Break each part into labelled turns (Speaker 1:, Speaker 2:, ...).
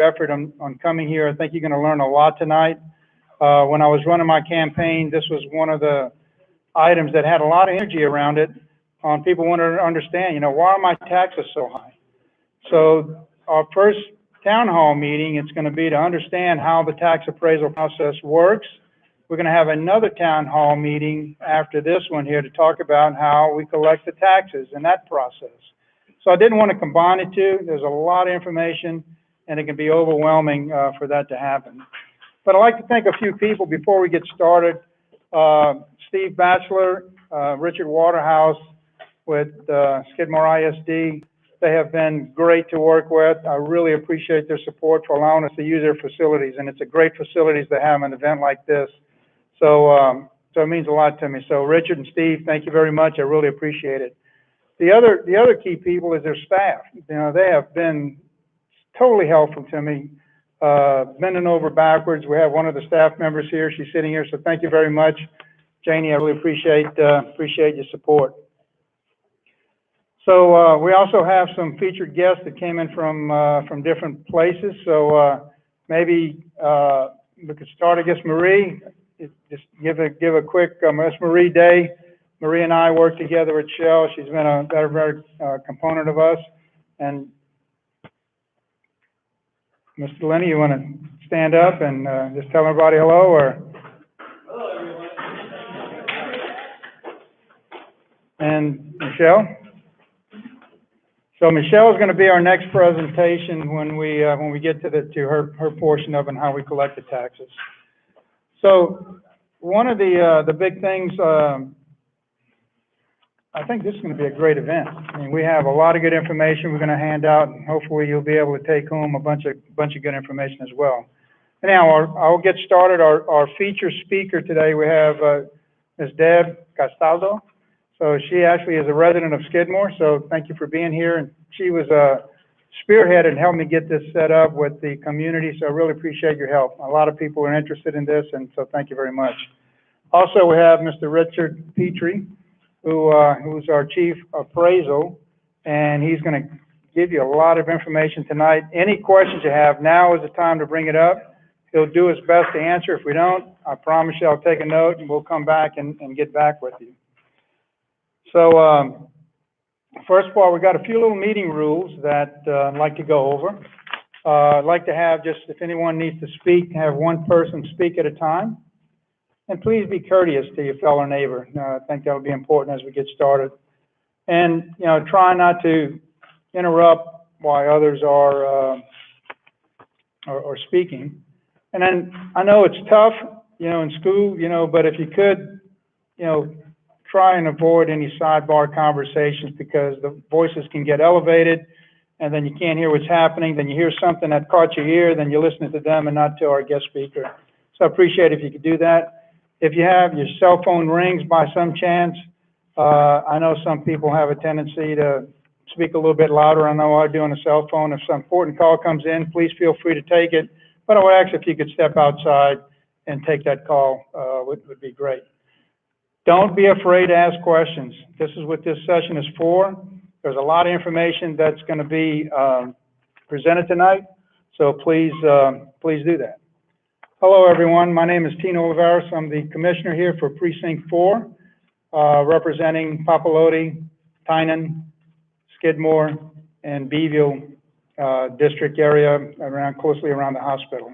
Speaker 1: effort on coming here. I think you're going to learn a lot tonight. When I was running my campaign, this was one of the items that had a lot of energy around it. People wanted to understand, why are my taxes so high? So our first town hall meeting, it's going to be to understand how the tax appraisal process works. We're going to have another town hall meeting after this one here to talk about how we collect the taxes and that process. So I didn't want to combine the two. There's a lot of information, and it can be overwhelming for that to happen. But I'd like to thank a few people before we get started. Steve Batchelor, Richard Waterhouse with Skidmore ISD. They have been great to work with. I really appreciate their support for allowing us to use their facilities, and it's a great facilities to have an event like this. So it means a lot to me. So Richard and Steve, thank you very much. I really appreciate it. The other key people is their staff. They have been totally helpful to me, bending over backwards. We have one of the staff members here. She's sitting here, so thank you very much. Janie, I really appreciate your support. So we also have some featured guests that came in from different places. So maybe we could start, I guess, Marie. Just give a quick Miss Marie Day. Marie and I work together at Shell. She's been a very component of us. And Mr. Lenny, you want to stand up and just tell everybody hello, or? Hello, everyone. And Michelle? So Michelle is going to be our next presentation when we get to her portion of it and how we collect the taxes. So one of the big things, I think this is going to be a great event. I mean, we have a lot of good information we're going to hand out, and hopefully you'll be able to take home a bunch of good information as well. Now, I'll get started. Our featured speaker today, we have Ms. Deb Castaldo. So she actually is a resident of Skidmore, so thank you for being here. And she was spearheaded and helped me get this set up with the community, so I really appreciate your help. A lot of people are interested in this, and so thank you very much. Also, we have Mr. Richard Petrie, who's our chief appraisal, and he's going to give you a lot of information tonight. Any questions you have, now is the time to bring it up. He'll do his best to answer. If we don't, I promise you I'll take a note, and we'll come back and get back with you. So first of all, we've got a few little meeting rules that I'd like to go over. I'd like to have, just if anyone needs to speak, have one person speak at a time. And please be courteous to your fellow neighbor. I think that would be important as we get started. And, try not to interrupt while others are speaking. And then I know it's tough, in school, but if you could, try and avoid any sidebar conversations, because the voices can get elevated and then you can't hear what's happening. Then you hear something that caught your ear, then you're listening to them and not to our guest speaker. So I appreciate if you could do that. If you have your cell phone rings by some chance, I know some people have a tendency to speak a little bit louder. I know I do on a cell phone. If some important call comes in, please feel free to take it. But I would ask if you could step outside and take that call, would be great. Don't be afraid to ask questions. This is what this session is for. There's a lot of information that's going to be presented tonight, so please do that. Hello, everyone. My name is Tino Olivares. I'm the commissioner here for Precinct 4, representing Papalote, Tynan, Skidmore, and Beeville district area closely around the hospital.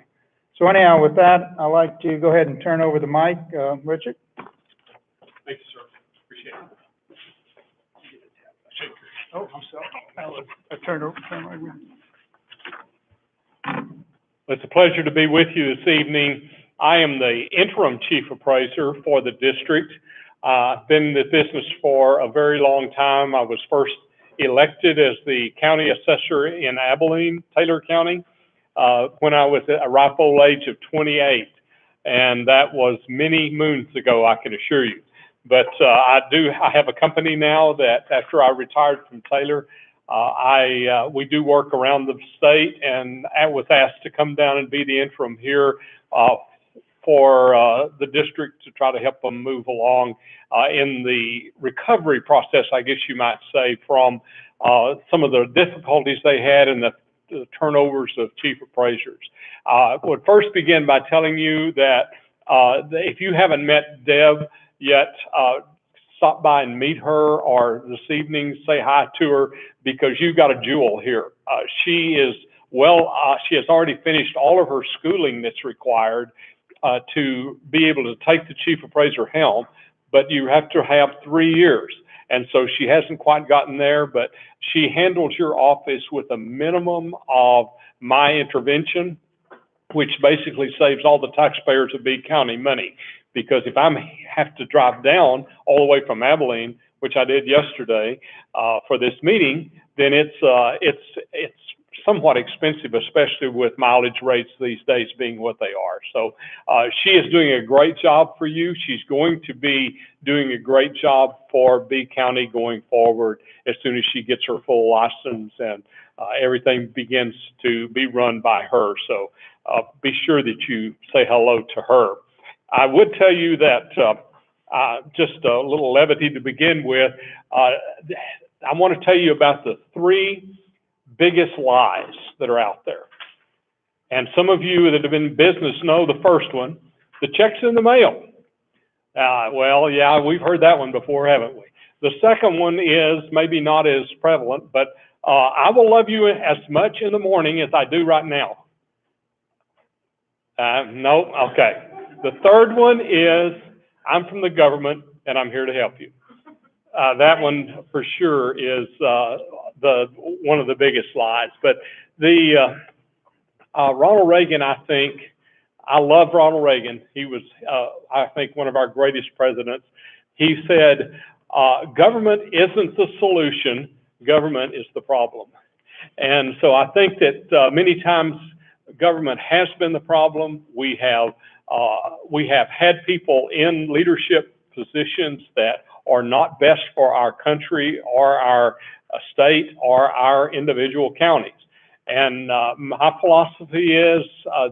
Speaker 1: So anyhow, with that, I'd like to go ahead and turn over the mic. Richard?
Speaker 2: Thank you, sir. Appreciate it.
Speaker 1: Oh, I'm sorry. I turned over.
Speaker 2: It's a pleasure to be with you this evening. I am the interim chief appraiser for the district. I've been in the business for a very long time. I was first elected as the county assessor in Abilene, Taylor County, when I was at a ripe old age of 28. And that was many moons ago, I can assure you. But I have a company now that after I retired from Taylor, we do work around the state, and I was asked to come down and be the interim here for the district to try to help them move along in the recovery process, I guess you might say, from some of the difficulties they had in the the turnovers of chief appraisers. I would first begin by telling you that if you haven't met Deb yet, stop by and meet her, or this evening say hi to her, because you've got a jewel here. She has already finished all of her schooling that's required to be able to take the chief appraiser helm, but you have to have 3 years. And so she hasn't quite gotten there, but she handles your office with a minimum of my intervention, which basically saves all the taxpayers of Bede County money. Because if I have to drive down all the way from Abilene, which I did yesterday for this meeting, then it's somewhat expensive, especially with mileage rates these days being what they are. So she is doing a great job for you. She's going to be doing a great job for Bede County going forward as soon as she gets her full license and everything begins to be run by her. So be sure that you say hello to her. I would tell you that just a little levity to begin with. I want to tell you about the 3 biggest lies that are out there. And some of you that have been in business know the first one: the check's in the mail. Well, yeah, we've heard that one before, haven't we? The second one is maybe not as prevalent, but I will love you as much in the morning as I do right now. No, okay. The third one is, I'm from the government and I'm here to help you. That one for sure is one of the biggest lies. But the Ronald Reagan, I love Ronald Reagan. He was, I think, one of our greatest presidents. He said, government isn't the solution, government is the problem. And so I think that many times government has been the problem. We have had people in leadership positions that are not best for our country or our state or our individual counties. And my philosophy is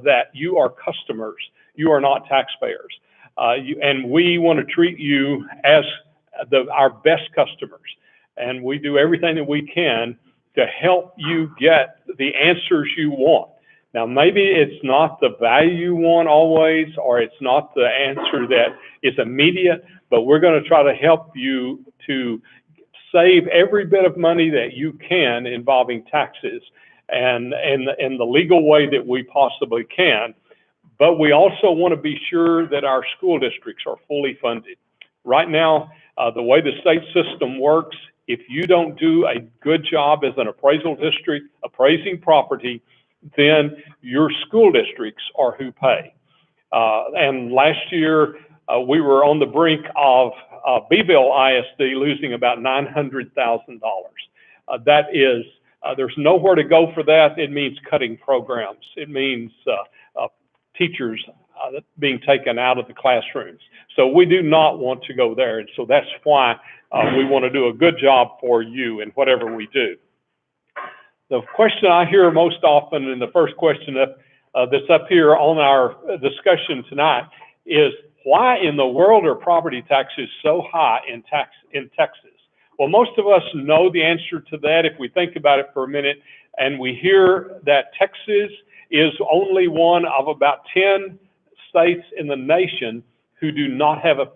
Speaker 2: that you are customers, you are not taxpayers. And we want to treat you as our best customers. And we do everything that we can to help you get the answers you want. Now, maybe it's not the value you want always, or it's not the answer that is immediate, but we're going to try to help you to save every bit of money that you can involving taxes and in the legal way that we possibly can. But we also want to be sure that our school districts are fully funded. Right now, the way the state system works, if you don't do a good job as an appraisal district appraising property, then your school districts are who pay. And last year, we were on the brink of Beeville ISD losing about $900,000. That is, there's nowhere to go for that. It means cutting programs. It means teachers being taken out of the classrooms. So we do not want to go there. And so that's why we want to do a good job for you in whatever we do. The question I hear most often, and the first question that's up here on our discussion tonight, is why in the world are property taxes so high in Texas? Well, most of us know the answer to that if we think about it for a minute, and we hear that Texas is only one of about 10 states in the nation who do not have an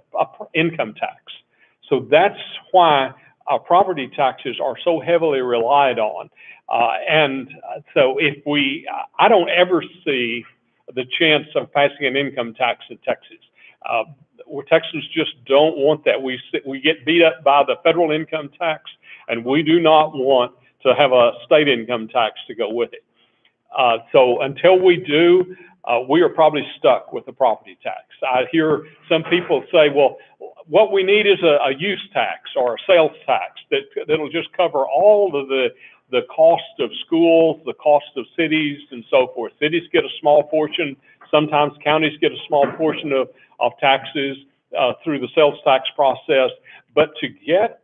Speaker 2: income tax. So that's why our property taxes are so heavily relied on. And so if I don't ever see the chance of passing an income tax in Texas. Texans just don't want that. We get beat up by the federal income tax, and we do not want to have a state income tax to go with it. So until we do, we are probably stuck with the property tax. I hear some people say, well, what we need is a use tax or a sales tax that'll just cover all of the cost of schools, the cost of cities, and so forth. Cities get a small portion. Sometimes counties get a small portion of taxes through the sales tax process. But to get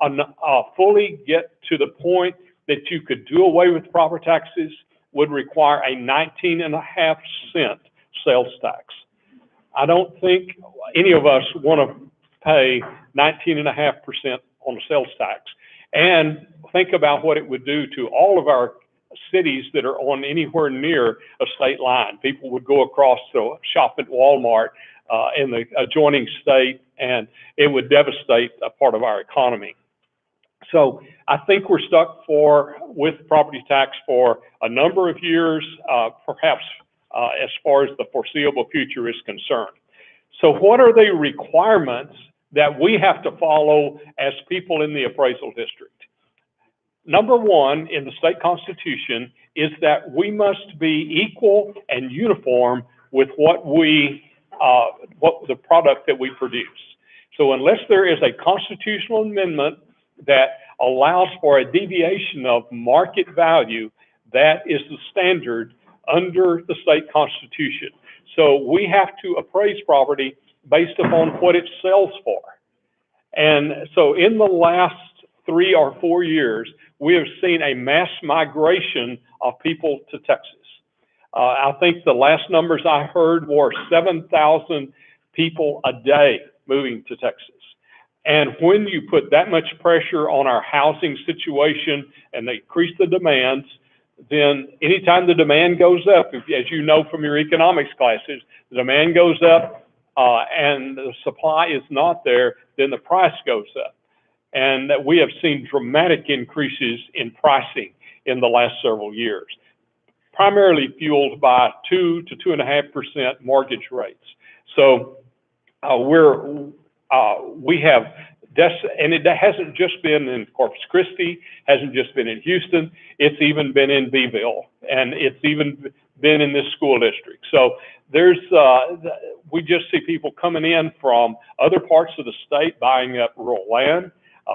Speaker 2: fully get to the point that you could do away with property taxes would require a 19.5 cent sales tax. I don't think any of us want to pay 19.5% on a sales tax. And think about what it would do to all of our cities that are on anywhere near a state line. People would go across to shop at Walmart in the adjoining state, and it would devastate a part of our economy. So I think we're stuck with property tax for a number of years, perhaps as far as the foreseeable future is concerned. So what are the requirements that we have to follow as people in the appraisal district? Number one in the state constitution is that we must be equal and uniform with what the product that we produce. So unless there is a constitutional amendment that allows for a deviation of market value, that is the standard under the state constitution. So we have to appraise property based upon what it sells for. And so in the last 3 or 4 years, we have seen a mass migration of people to Texas. I think the last numbers I heard were 7,000 people a day moving to Texas. And when you put that much pressure on our housing situation and they increase the demands, then anytime the demand goes up, as you know from your economics classes, the demand goes up and the supply is not there, then the price goes up. And that we have seen dramatic increases in pricing in the last several years, primarily fueled by 2 to 2.5% mortgage rates. So we have, and it hasn't just been in Corpus Christi, hasn't just been in Houston, it's even been in Beeville, and it's even been in this school district. So we just see people coming in from other parts of the state buying up rural land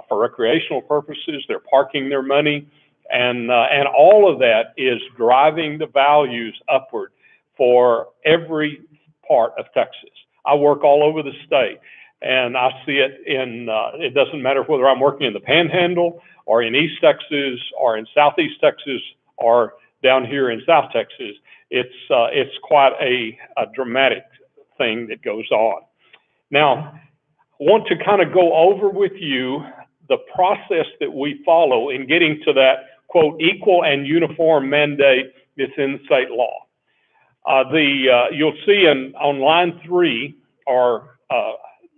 Speaker 2: for recreational purposes. They're parking their money, and all of that is driving the values upward for every part of Texas. I work all over the state, and I see it it doesn't matter whether I'm working in the Panhandle or in East Texas or in Southeast Texas or down here in South Texas. It's quite a dramatic thing that goes on. Now, I want to kind of go over with you the process that we follow in getting to that, quote, equal and uniform mandate that's in state law. You'll see on line 3 or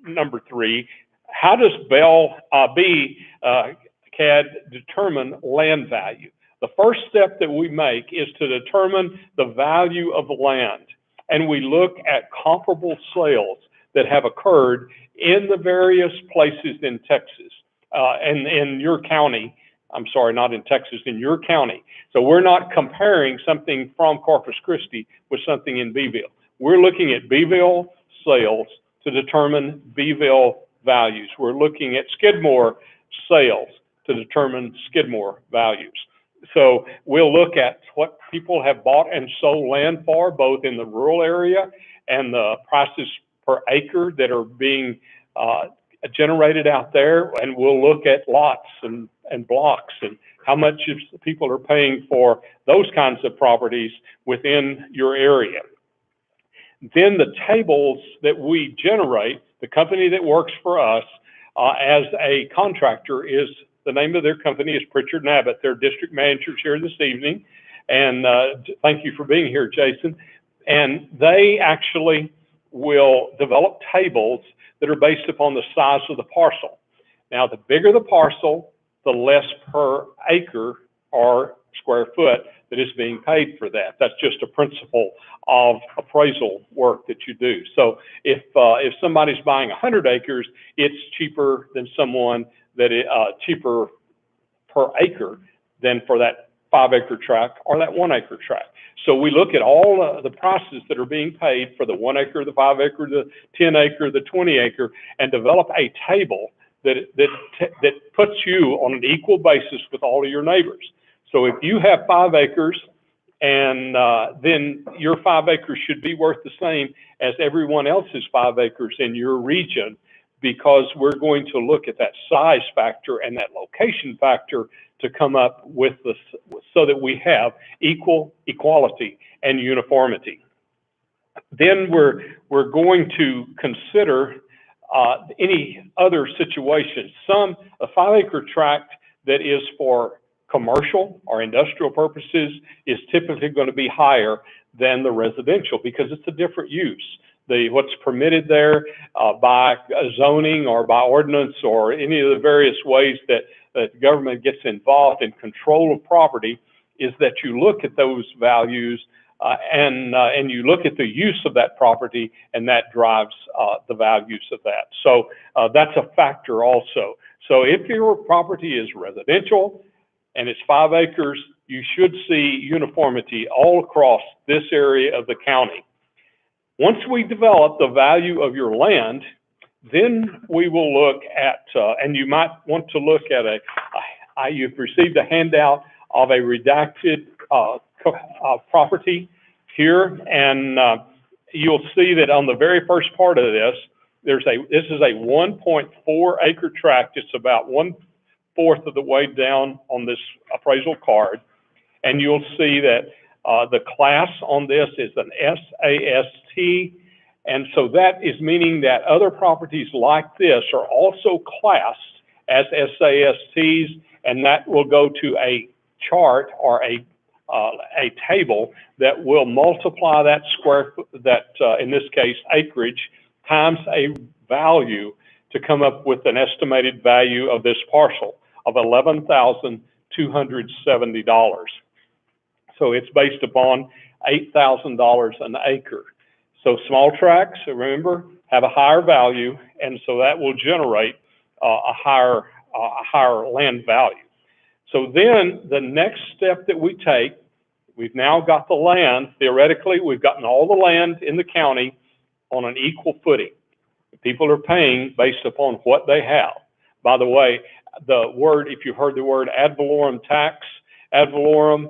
Speaker 2: number 3, how does CAD determine land value? The first step that we make is to determine the value of the land. And we look at comparable sales that have occurred in the various places in Texas, and in your county. I'm sorry, not in Texas, in your county. So we're not comparing something from Corpus Christi with something in Beeville. We're looking at Beeville sales to determine Beeville values. We're looking at Skidmore sales to determine Skidmore values. So we'll look at what people have bought and sold land for, both in the rural area and the prices per acre that are being generated out there. And we'll look at lots and blocks and how much people are paying for those kinds of properties within your area. Then the tables that we generate, the company that works for us as a contractor is, the name of their company is Pritchard & Abbott. They're district managers here this evening. And thank you for being here, Jason. And they actually will develop tables that are based upon the size of the parcel. Now, the bigger the parcel, the less per acre or square foot that is being paid for that. That's just a principle of appraisal work that you do. So if somebody's buying 100 acres, it's cheaper than someone that is cheaper per acre than for that 5-acre tract or that 1-acre tract. So we look at all the prices that are being paid for the 1 acre, the 5 acre, the 10 acre, the 20 acre, and develop a table that puts you on an equal basis with all of your neighbors. So if you have 5 acres, and then your 5 acres should be worth the same as everyone else's 5 acres in your region, because we're going to look at that size factor and that location factor to come up with this, so that we have equality and uniformity. Then we're going to consider any other situations. A 5-acre tract that is for commercial or industrial purposes is typically going to be higher than the residential because it's a different use. What's permitted there by zoning or by ordinance or any of the various ways that the government gets involved in control of property is that you look at those values and you look at the use of that property, and that drives the values of that. So that's a factor also. So if your property is residential and it's 5 acres, you should see uniformity all across this area of the county. Once we develop the value of your land, then we will look at, and you might want to look at you've received a handout of a redacted property here, and you'll see that on the very first part of this, this is a 1.4 acre tract. It's about 1/4 of the way down on this appraisal card, and you'll see that the class on this is an SAST, and so that is meaning that other properties like this are also classed as SASTs, and that will go to a chart or a table that will multiply that square foot, in this case acreage, times a value to come up with an estimated value of this parcel of $11,270. So it's based upon $8,000 an acre. So small tracts, remember, have a higher value, and so that will generate a higher land value. So then the next step that we take, we've now got the land, theoretically, we've gotten all the land in the county on an equal footing. People are paying based upon what they have. By the way, the word, if you heard the word ad valorem tax, ad valorem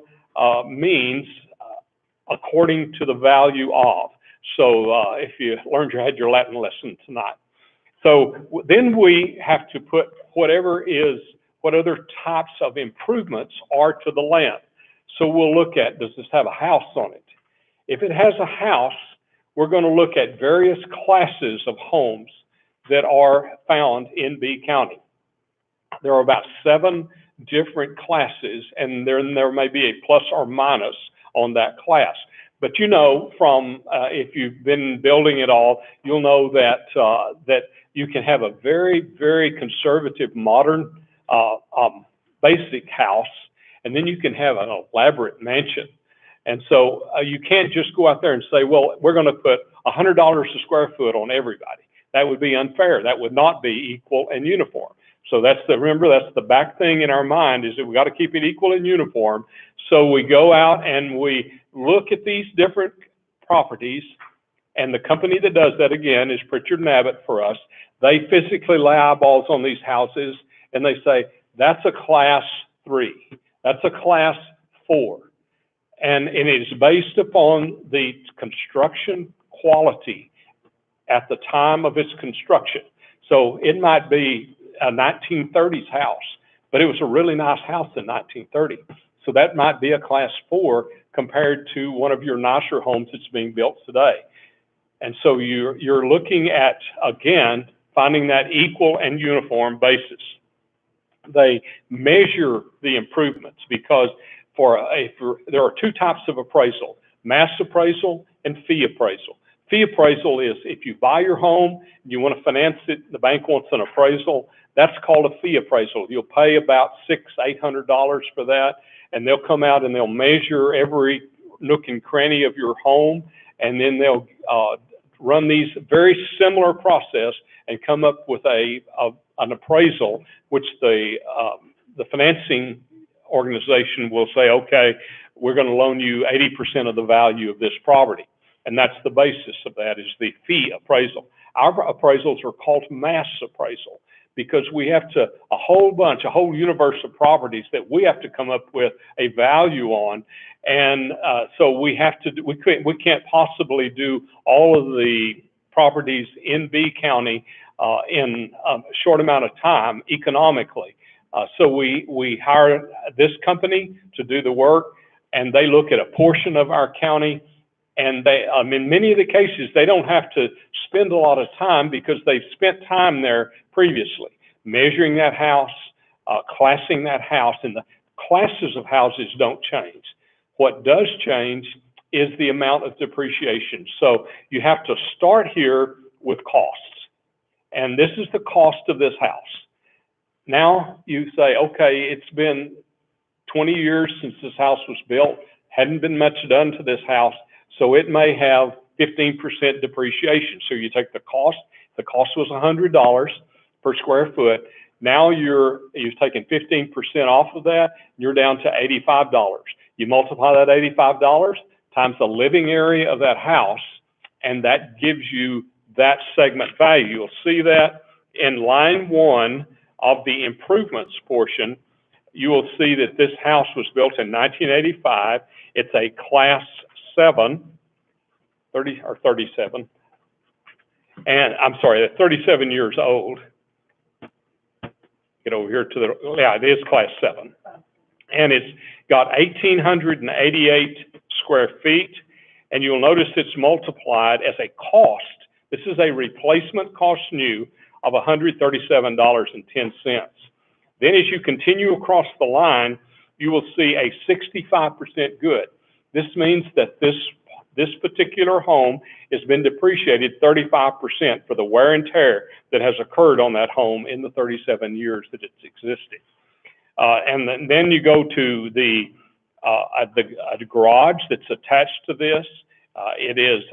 Speaker 2: means according to the value of. So if you had your Latin lesson tonight. So then we have to put what other types of improvements are to the land. So we'll look at, does this have a house on it? If it has a house, we're going to look at various classes of homes that are found in B County. There are about 7 different classes, and there may be a plus or minus on that class. But you know, from if you've been building at all, you'll know that that you can have a very, very conservative, modern, basic house, and then you can have an elaborate mansion. And so you can't just go out there and say, well, we're going to put $100 a square foot on everybody. That would be unfair. That would not be equal and uniform. So remember, that's the back thing in our mind, is that we got to keep it equal and uniform. So we go out and we look at these different properties, and the company that does that, again, is Pritchard & Abbott for us. They physically lay eyeballs on these houses, and they say, that's a class 3. That's a class 4. And it is based upon the construction quality at the time of its construction. So it might be a 1930s house, but it was a really nice house in 1930. So that might be a class 4 compared to one of your nicer homes that's being built today. And so you're looking at, again, finding that equal and uniform basis. They measure the improvements because there are 2 types of appraisal: mass appraisal and fee appraisal. Fee appraisal is if you buy your home, you want to finance it, the bank wants an appraisal, that's called a fee appraisal. You'll pay about $600-800 for that, and they'll come out and they'll measure every nook and cranny of your home, and then they'll run these very similar process and come up with an appraisal, which the financing organization will say, okay, we're going to loan you 80% of the value of this property. And that's the basis of that, is the fee appraisal. Our appraisals are called mass appraisal because we have a whole universe of properties that we have to come up with a value on. And so we can't possibly do all of the properties in B County in a short amount of time economically. So we hire this company to do the work, and they look at a portion of our county, and in many of the cases, they don't have to spend a lot of time because they've spent time there previously, measuring that house, classing that house, and the classes of houses don't change. What does change is the amount of depreciation. So you have to start here with costs. And this is the cost of this house. Now you say, okay, it's been 20 years since this house was built, hadn't been much done to this house, so it may have 15% depreciation. So you take the cost was $100 per square foot. Now you've taken 15% off of that, you're down to $85. You multiply that $85 times the living area of that house, and that gives you that segment value. You'll see that in line 1 of the improvements portion. You will see that this house was built in 1985. It's a class 7, 37. And I'm sorry, 37 years old. Get over here to the, yeah, it is class 7. And it's got 1,888 square feet. And you'll notice it's multiplied as a cost. This is a replacement cost new of $137.10. Then as you continue across the line, you will see a 65% good. This means that this particular home has been depreciated 35% for the wear and tear that has occurred on that home in the 37 years that it's existed. And then you go to the garage that's attached to this. It is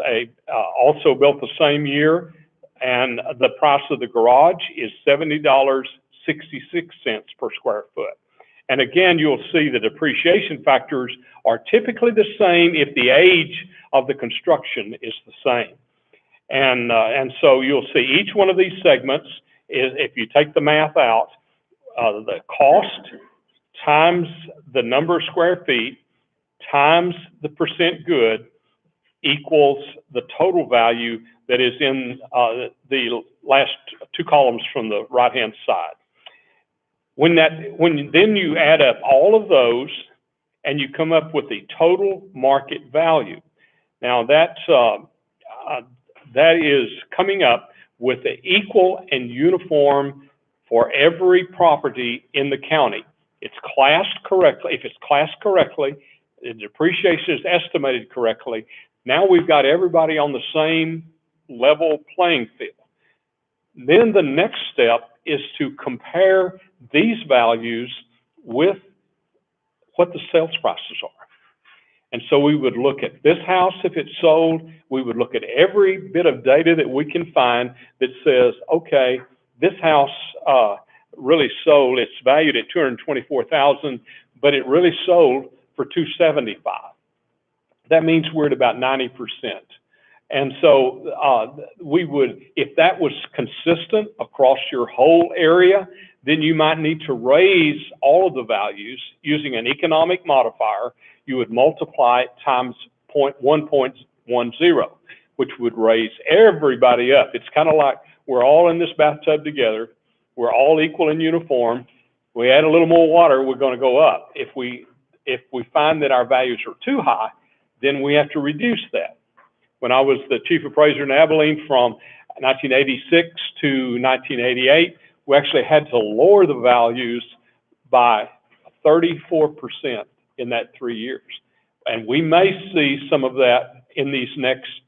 Speaker 2: also built the same year, and the price of the garage is $70.66 per square foot. And again, you'll see the depreciation factors are typically the same if the age of the construction is the same. And so you'll see each one of these segments is, if you take the math out, the cost times the number of square feet times the percent good equals the total value that is in the last 2 columns from the right-hand side. When then you add up all of those and you come up with the total market value. Now that is coming up with the equal and uniform for every property in the county. It's classed correctly. If it's classed correctly, the depreciation is estimated correctly. Now we've got everybody on the same level playing field. Then the next step is to compare these values with what the sales prices are. And so we would look at this house if it's sold. We would look at every bit of data that we can find that says, okay, this house really sold. It's valued at $224,000, but it really sold for $275,000. That means we're at about 90%. And so we would, if that was consistent across your whole area, then you might need to raise all of the values using an economic modifier. You would multiply it times 1.10, which would raise everybody up. It's kind of like we're all in this bathtub together. We're all equal and uniform. We add a little more water, we're going to go up. If we find that our values are too high, then we have to reduce that. When I was the chief appraiser in Abilene from 1986 to 1988, we actually had to lower the values by 34% in that 3 years. And we may see some of that in these next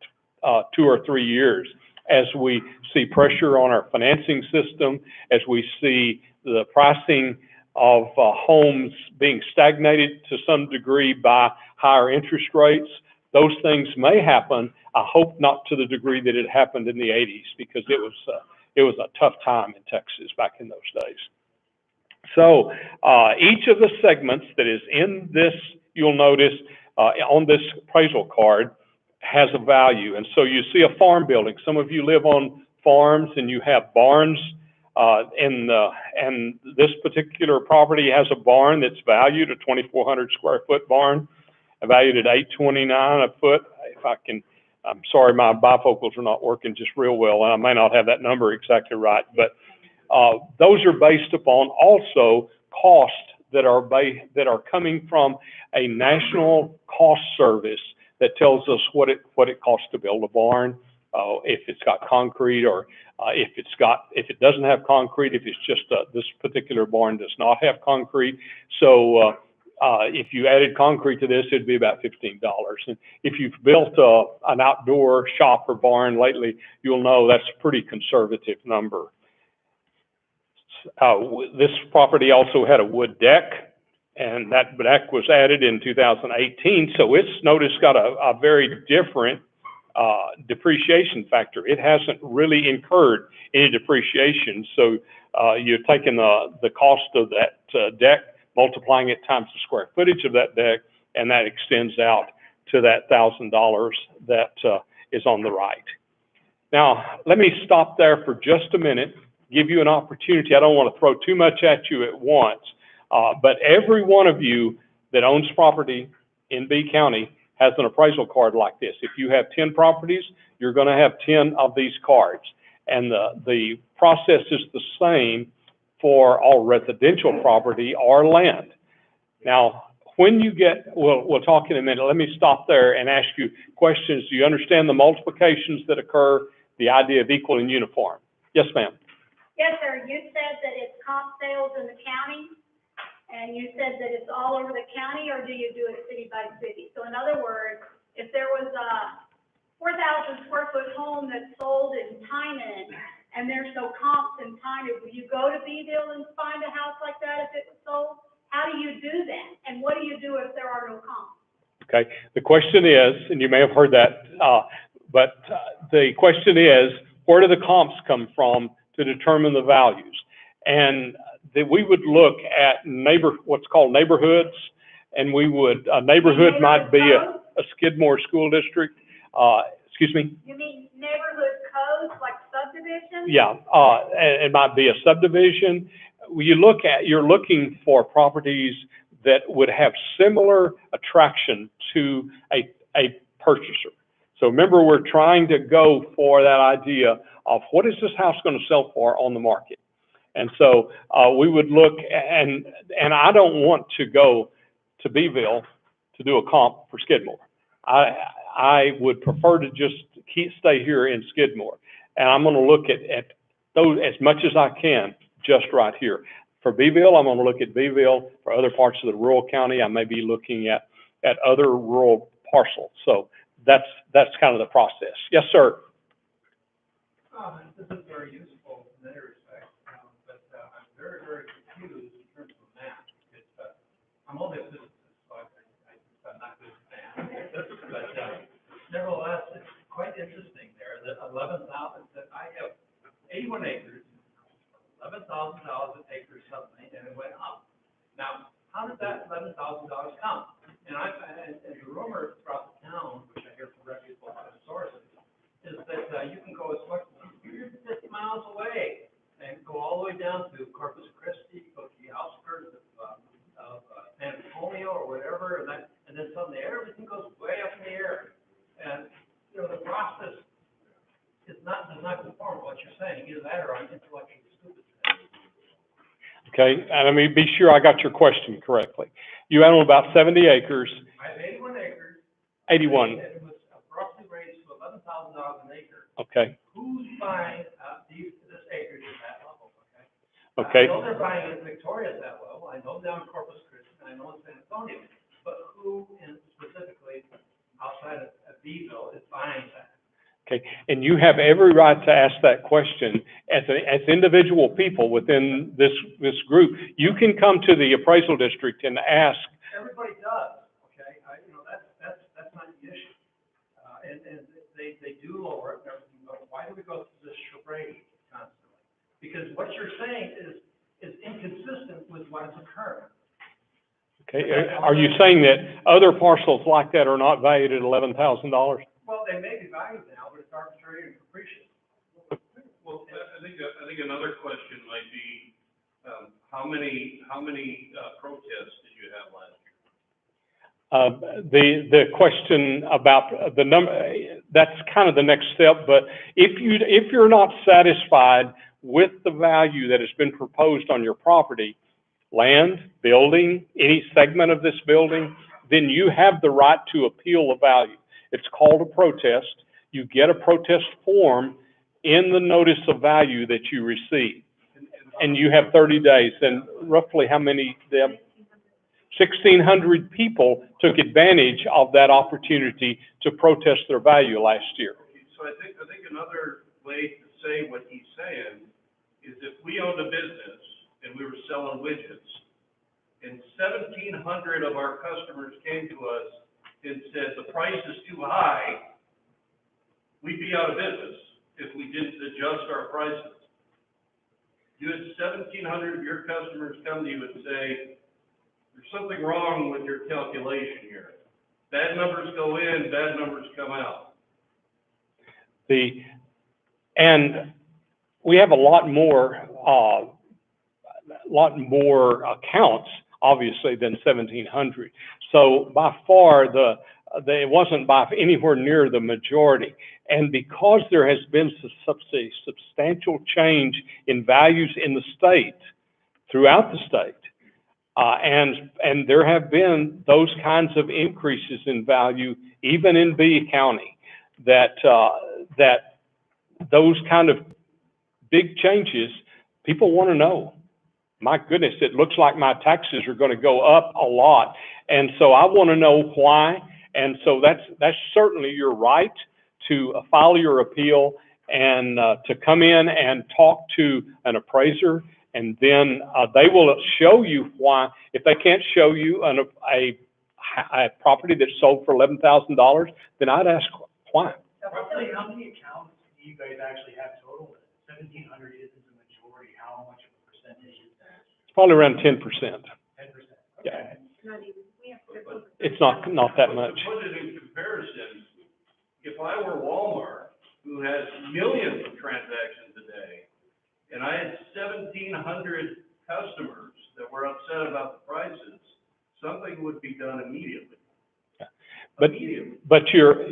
Speaker 2: 2 or 3 years as we see pressure on our financing system, as we see the pricing of homes being stagnated to some degree by higher interest rates. Those things may happen. I hope not to the degree that it happened in the 80s, because it was a tough time in Texas back in those days. So each of the segments that is in this, you'll notice on this appraisal card, has a value. And so you see a farm building. Some of you live on farms and you have barns. And this particular property has a barn that's valued, a 2,400 square foot barn, valued at $829 a foot. If I can, I'm sorry, my bifocals are not working just real well, and I may not have that number exactly right, but those are based upon also costs that are coming from a national cost service that tells us what it costs to build a barn, if it's got concrete, or if it doesn't have concrete, if it's just this particular barn does not have concrete. So If you added concrete to this, it'd be about $15. And if you've built an outdoor shop or barn lately, you'll know that's a pretty conservative number. This property also had a wood deck, and that deck was added in 2018, so it's got a very different depreciation factor. It hasn't really incurred any depreciation, so you're taking the cost of that deck, multiplying it times the square footage of that deck, and that extends out to that $1,000 that is on the right. Now, let me stop there for just a minute, give you an opportunity. I don't want to throw too much at you at once, but every one of you that owns property in B County has an appraisal card like this. If you have 10 properties, you're going to have 10 of these cards. And the process is the same for all residential property or land. Now, when you get, we'll talk in a minute. Let me stop there and ask you questions. Do you understand the multiplications that occur, the idea of equal and uniform? Yes, ma'am.
Speaker 3: Yes, sir. You said that it's comp sales in the county, and you said that it's all over the county, or do you do it city by city? So in other words, if there was a 4,000 square foot home that's sold in Tynan, and there's no comps in Tynan, will you go to Beeville and find a house like that if it was sold? How do you do that? And what do you do if there are no comps? Okay,
Speaker 2: the question is, and you may have heard that, but the question is, where do the comps come from to determine the values? And that we would look at what's called neighborhoods, and we would, a neighborhood might be a Skidmore school district. Excuse me?
Speaker 3: You mean neighborhood codes, like subdivisions?
Speaker 2: Yeah, it might be a subdivision. You're looking for properties that would have similar attraction to a purchaser. So remember, we're trying to go for that idea of what is this house going to sell for on the market? And so we would look, and I don't want to go to Beeville to do a comp for Skidmore. I would prefer to just stay here in Skidmore. And I'm going to look at those as much as I can just right here. For Beeville, I'm going to look at Beeville. For other parts of the rural county, I may be looking at other rural parcels. So that's kind of the process. Yes, sir.
Speaker 4: This is very useful in many respects, but I'm very, very confused in terms of math. I'm only a physicist, so I'm not good at math. But nevertheless, it's quite interesting there that 11,000, that I have 81 acres, $11,000 an acre suddenly, and it went up. Now, how did that $11,000 come? And the rumor throughout the town, which I hear from reputable sources, is that you can go as much as 150 miles away and go all the way down to Corpus Christi, go to the outskirts of San Antonio or whatever, and then suddenly everything goes way up in the air. And the process does not conform to what you're saying. Either that or I'm intellectually stupid.
Speaker 2: Okay, and let me be sure I got your question correctly. You own about 70 acres.
Speaker 4: I have 81 acres.
Speaker 2: 81.
Speaker 4: It was roughly raised to $11,000 an acre.
Speaker 2: Okay.
Speaker 4: Who's buying this acreage at that level?
Speaker 2: Okay.
Speaker 4: I know they're buying in Victoria at that level. I know down in Corpus Christi, and I know in San Antonio. But who specifically outside of Beeville is buying that?
Speaker 2: Okay, and you have every right to ask that question as individual people within this group. You can come to the appraisal district and ask.
Speaker 4: Everybody does. Okay, that's not the issue. And they do lower it and everything. But why do we go through this charade constantly? Because what you're saying is inconsistent with what is occurring.
Speaker 2: Okay, are you saying that other parcels like that are not valued at $11,000?
Speaker 4: Well, they may be valued now, but it's arbitrary and capricious.
Speaker 5: Well, I think another question might be, how many protests did you have last year?
Speaker 2: The question about the number, that's kind of the next step. But if you're not satisfied with the value that has been proposed on your property, land, building, any segment of this building, then you have the right to appeal the value. It's called a protest. You get a protest form in the notice of value that you receive. And you have 30 days. And roughly how many, Deb? 1,600 people took advantage of that opportunity to protest their value last year.
Speaker 5: So I think another way to say what he's saying is if we owned a business and we were selling widgets, and 1,700 of our customers came to us and said, the price is too high, we'd be out of business if we didn't adjust our prices. You had 1,700 of your customers come to you and say, there's something wrong with your calculation here. Bad numbers go in, bad numbers come out.
Speaker 2: And we have a lot more accounts, obviously, than 1,700. So by far, it wasn't by anywhere near the majority. And because there has been such a substantial change in values in the state, throughout the state, and there have been those kinds of increases in value, even in B County, that those kind of big changes, people want to know. My goodness, it looks like my taxes are going to go up a lot. And so I want to know why. And so that's certainly your right to file your appeal and to come in and talk to an appraiser. And then they will show you why. If they can't show you a property that's sold for $11,000, then I'd ask why.
Speaker 4: Roughly how many accounts do you guys actually have total? 1,700 isn't the majority. How much of a percentage is that?
Speaker 2: It's probably around 10%.
Speaker 4: 10%.
Speaker 2: Yeah.
Speaker 3: Not even, we have to.
Speaker 2: It's not that much.
Speaker 5: To put it in comparison, if I were Walmart, who has millions of transactions a day, and I had 1,700 customers that were upset about the prices, something would be done immediately.
Speaker 2: But your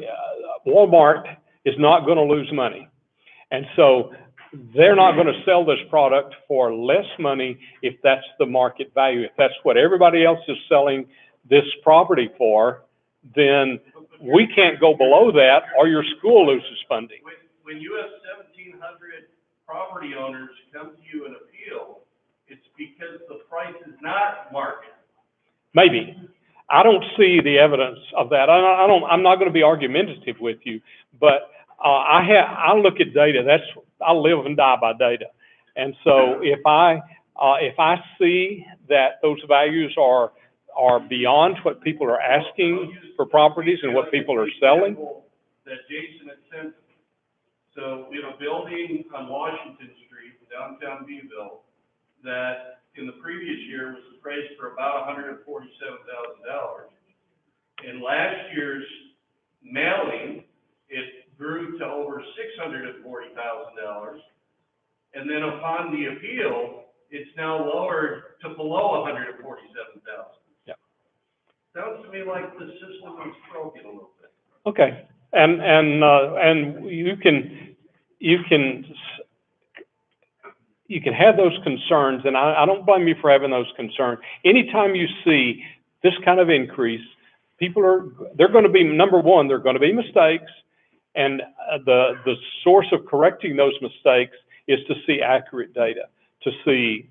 Speaker 2: Walmart is not going to lose money. And so they're not going to sell this product for less money if that's the market value. If that's what everybody else is selling this property for, then we can't go below that or your school loses funding.
Speaker 5: When you have 1,700 property owners come to you and appeal, it's because the price is not market.
Speaker 2: Maybe. I don't see the evidence of that. I'm not going to be argumentative with you, but I look at data. I live and die by data. And so if I see that those values are beyond what people are asking for properties and what people are selling.
Speaker 5: That Jason had sent. So in a building on Washington Street in downtown Beeville that in the previous year was appraised for about $147,000. In last year's mailing, it grew to over $640,000. And then upon the appeal, it's now lowered to below $147,000.
Speaker 2: Yeah. Sounds
Speaker 5: to me like the system is broken a little bit.
Speaker 2: Okay. And you can have those concerns, and I don't blame you for having those concerns. Anytime you see this kind of increase, they're going to be, number one, they're going to be mistakes, and the source of correcting those mistakes is to see accurate data, to see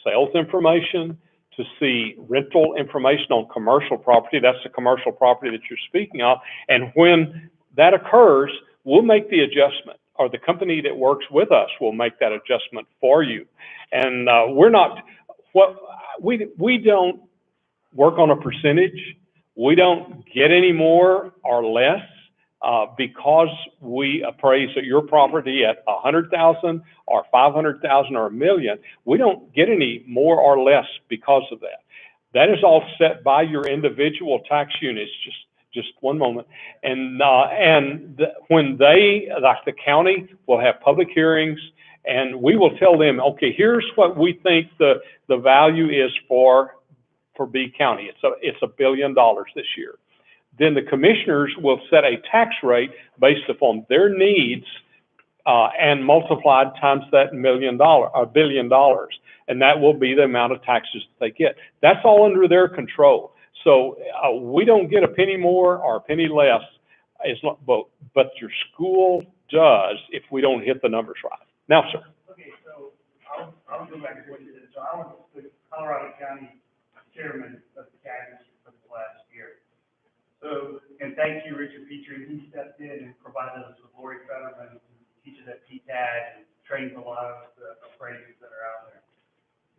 Speaker 2: sales information, to see rental information on commercial property. That's the commercial property that you're speaking of. And when that occurs, we'll make the adjustment, or the company that works with us will make that adjustment for you. And we don't work on a percentage. We don't get any more or less because we appraise your property at $100,000 or $500,000 or $1 million. We don't get any more or less because of that. That is all set by your individual tax units. Just one moment. And when they, like the county, will have public hearings, and we will tell them, okay, here's what we think the value is for B County. It's $1 billion this year. Then the commissioners will set a tax rate based upon their needs and multiplied times that $1 billion. And that will be the amount of taxes that they get. That's all under their control. So we don't get a penny more or a penny less, but your school does if we don't hit the numbers right. Now, sir.
Speaker 4: Okay, so I'll go back to what you said. So I was the Colorado County chairman of the
Speaker 6: Academy for this last year. So, and thank you, Richard Petrie. He stepped in and provided us with Lori Fetterman, who teaches at PTAG and trains a lot of the appraisers that are out there.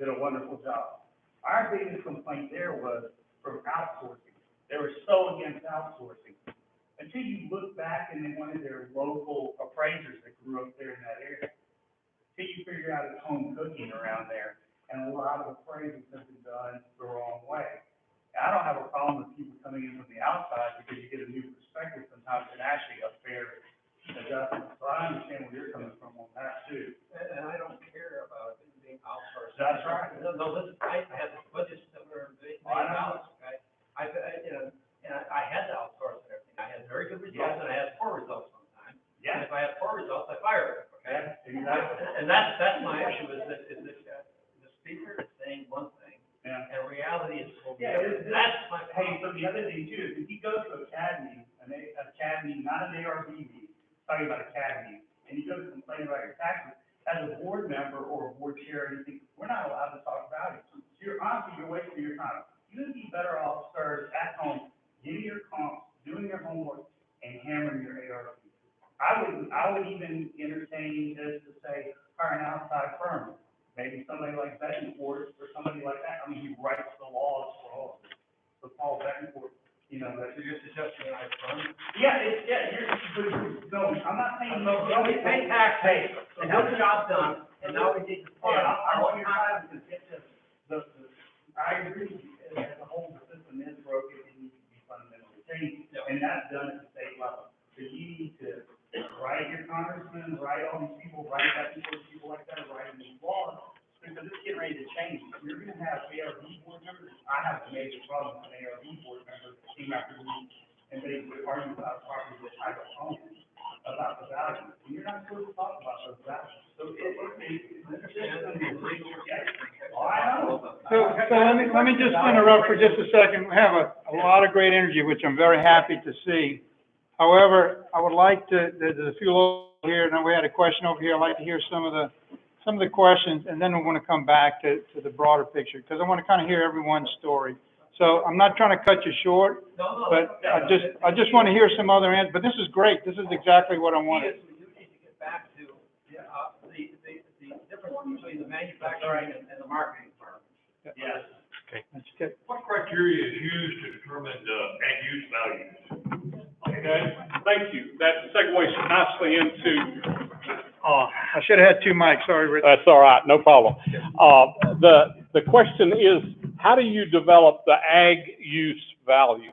Speaker 6: Did a wonderful job. Our biggest complaint there was from outsourcing. They were so against outsourcing. Until you look back and they wanted their local appraisers that grew up there in that area. Until you figure out it's home cooking around there. And a lot of appraisals have been done the wrong way. I don't have a problem with people coming in from the outside because you get a new perspective sometimes and actually a fair adjustment. So I understand where you're coming from on that too.
Speaker 5: And I don't care about it being outsourced.
Speaker 6: That's right.
Speaker 5: No, listen, I had budgets that were $1 million, okay? I had to outsource and everything. I had very good results and I had poor results sometimes.
Speaker 6: Yeah.
Speaker 5: And if I had poor results, I fired them, okay?
Speaker 6: Yeah, exactly.
Speaker 5: And that's my issue is that the speaker is saying one thing.
Speaker 6: Yeah.
Speaker 5: And reality is totally
Speaker 6: Yeah,
Speaker 5: different. That's my
Speaker 6: Hey,
Speaker 5: problem.
Speaker 6: so the other thing too, is if you go to academy, not an ARB meeting, talking about academy, and you go to complain about your taxes, as a board member or a board chair, you think, we're not allowed to talk about it. So you're honestly, you're wasting your time. You would be better off, sir, at home, getting your comps, doing your homework, and hammering your ARB. I would even entertain this to say, hire an outside firm. Maybe somebody like Betancourt or somebody like that. I mean, he writes the laws for all of us. So Paul Betancourt, you know, that's.
Speaker 5: So you're suggesting I run?
Speaker 6: No, I'm not saying.
Speaker 5: No, we pay taxes, and have the job done, and now we need to fund.
Speaker 6: I want your time to get I agree, as a whole, the system is broken, it needs to be fundamentally changed.
Speaker 5: Yeah.
Speaker 6: And that's done at the state level. So you need to write your congressman, write all these people, write people like that, write these laws, because it's getting ready to change. You're gonna have ARB board members, I have a major problem with an ARB board member, came after me, and they would argue about property that I don't own, about the value. And you're not supposed to talk about those values. So
Speaker 1: So let me just interrupt for just a second. We have a lot of great energy, which I'm very happy to see. However, I would like to, there's a few over here, and then we had a question over here. I'd like to hear some of the questions, and then we want to come back to the broader picture, because I want to kind of hear everyone's story. So I'm not trying to cut you short, but I just want to hear some other answers. But this is great. This is exactly what I wanted.
Speaker 5: We do need to get back to, the difference between the manufacturing and the marketing firm.
Speaker 6: Yes.
Speaker 1: That's good.
Speaker 7: What criteria is used to determine the ag use values?
Speaker 2: Okay, thank you. That segues nicely into,
Speaker 1: I should have had two mics. Sorry, Rich.
Speaker 2: that's all right, no problem. The question is, how do you develop the ag use value?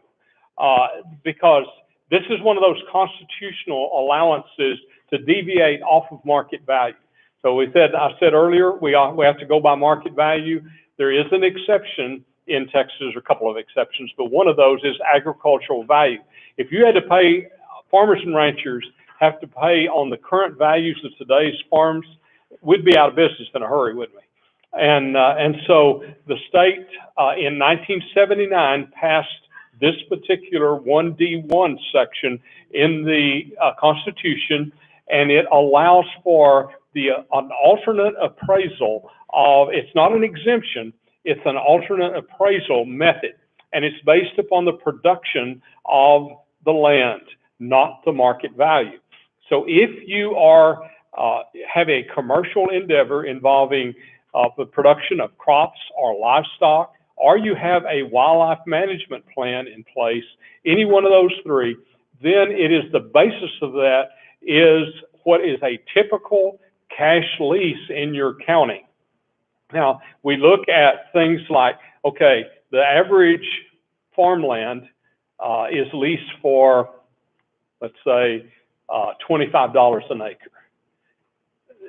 Speaker 2: Because this is one of those constitutional allowances to deviate off of market value. So I said earlier, we have to go by market value. There is an exception in Texas, or a couple of exceptions, but one of those is agricultural value. If you had to pay, farmers and ranchers have to pay on the current values of today's farms, we'd be out of business in a hurry, wouldn't we? And so the state in 1979 passed this particular 1D1 section in the Constitution, and it allows for an alternate appraisal of, it's not an exemption, it's an alternate appraisal method, and it's based upon the production of the land, not the market value. So if you have a commercial endeavor involving the production of crops or livestock, or you have a wildlife management plan in place, any one of those three, then it is the basis of that is what is a typical cash lease in your county. Now, we look at things like, okay, the average farmland is leased for, let's say, $25 an acre.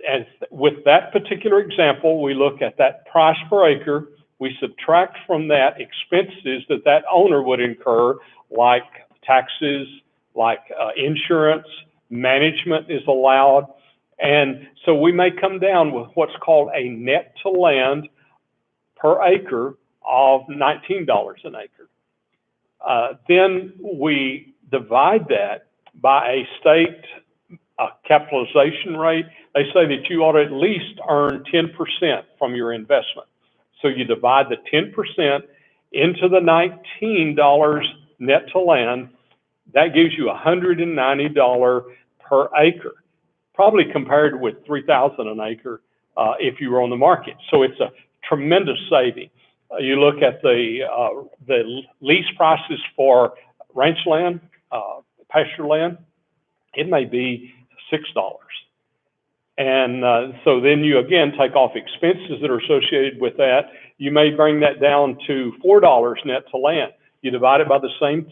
Speaker 2: And with that particular example, we look at that price per acre, we subtract from that expenses that owner would incur, like taxes, like insurance, management is allowed. And so we may come down with what's called a net to land per acre of $19 an acre. Then we divide that by a state capitalization rate. They say that you ought to at least earn 10% from your investment. So you divide the 10% into the $19 net to land, that gives you $190 per acre, probably compared with $3,000 an acre if you were on the market. So it's a tremendous saving. You look at the lease prices for ranch land, pasture land, it may be $6. And so then you again take off expenses that are associated with that. You may bring that down to $4 net to land. You divide it by the same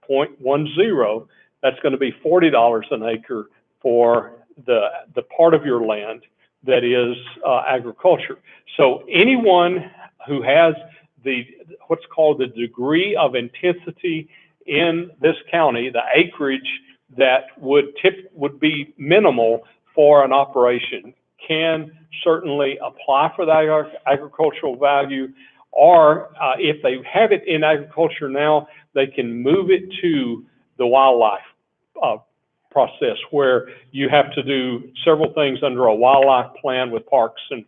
Speaker 2: 0.10, that's going to be $40 an acre for the part of your land that is agriculture. So anyone who has what's called the degree of intensity in this county, the acreage that would be minimal for an operation, can certainly apply for the agricultural value, or if they have it in agriculture now, they can move it to the wildlife process, where you have to do several things under a wildlife plan with parks and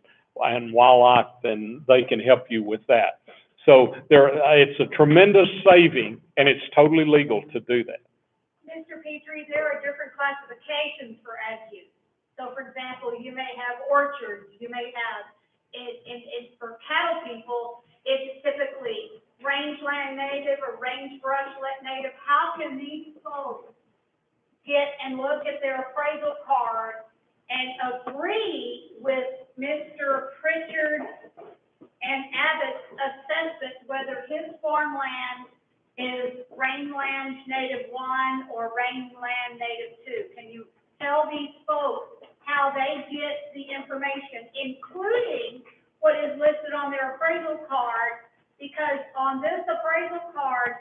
Speaker 2: wildlife, and they can help you with that. So it's a tremendous saving, and it's totally legal to do that.
Speaker 3: Mr. Petrie, there are different classifications for ag use. So for example, you may have orchards, you may have, for cattle people, it's typically rangeland native or range brushland native. How can these folks get and look at their appraisal card and agree with Mr. Pritchard and Abbott's assessment whether his farmland is rangeland native 1 or rangeland native 2? Can you tell these folks how they get the information, including what is listed on their appraisal card? Because on this appraisal card,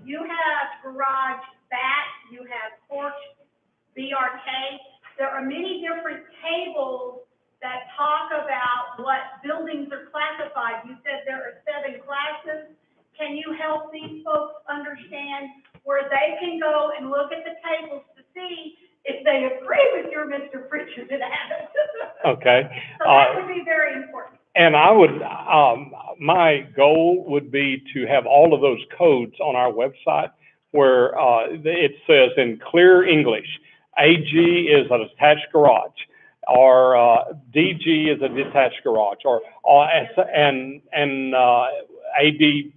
Speaker 3: you have garage back, you have porch, BRK. There are many different tables that talk about what buildings are classified. You said there are 7 classes. Can you help these folks understand where they can go and look at the tables to see if they agree with your Mr. Pritchard and Abbott?
Speaker 2: Okay.
Speaker 3: So that would be very important.
Speaker 2: And I would, my goal would be to have all of those codes on our website where it says in clear English, AG is an attached garage, or DG is a detached garage, or ADB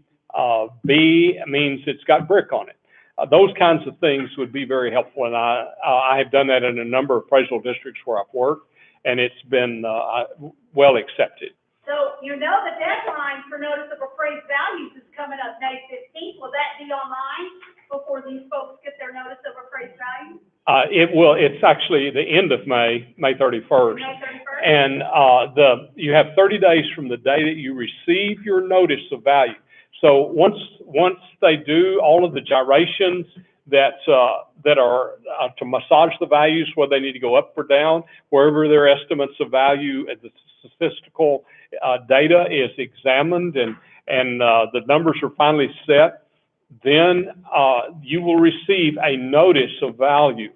Speaker 2: means it's got brick on it. Those kinds of things would be very helpful, and I have done that in a number of appraisal districts where I've worked, and it's been well accepted.
Speaker 3: So you know the deadline for notice of appraised values is coming up May 15th. Will that be online before these folks get their notice of appraised values?
Speaker 2: It's actually the end of May 31st.
Speaker 3: May 31st?
Speaker 2: And you have 30 days from the day that you receive your notice of value. So once they do all of the gyrations that are to massage the values, whether they need to go up or down, wherever their estimates of value, the statistical data is examined and the numbers are finally set, then you will receive a notice of value.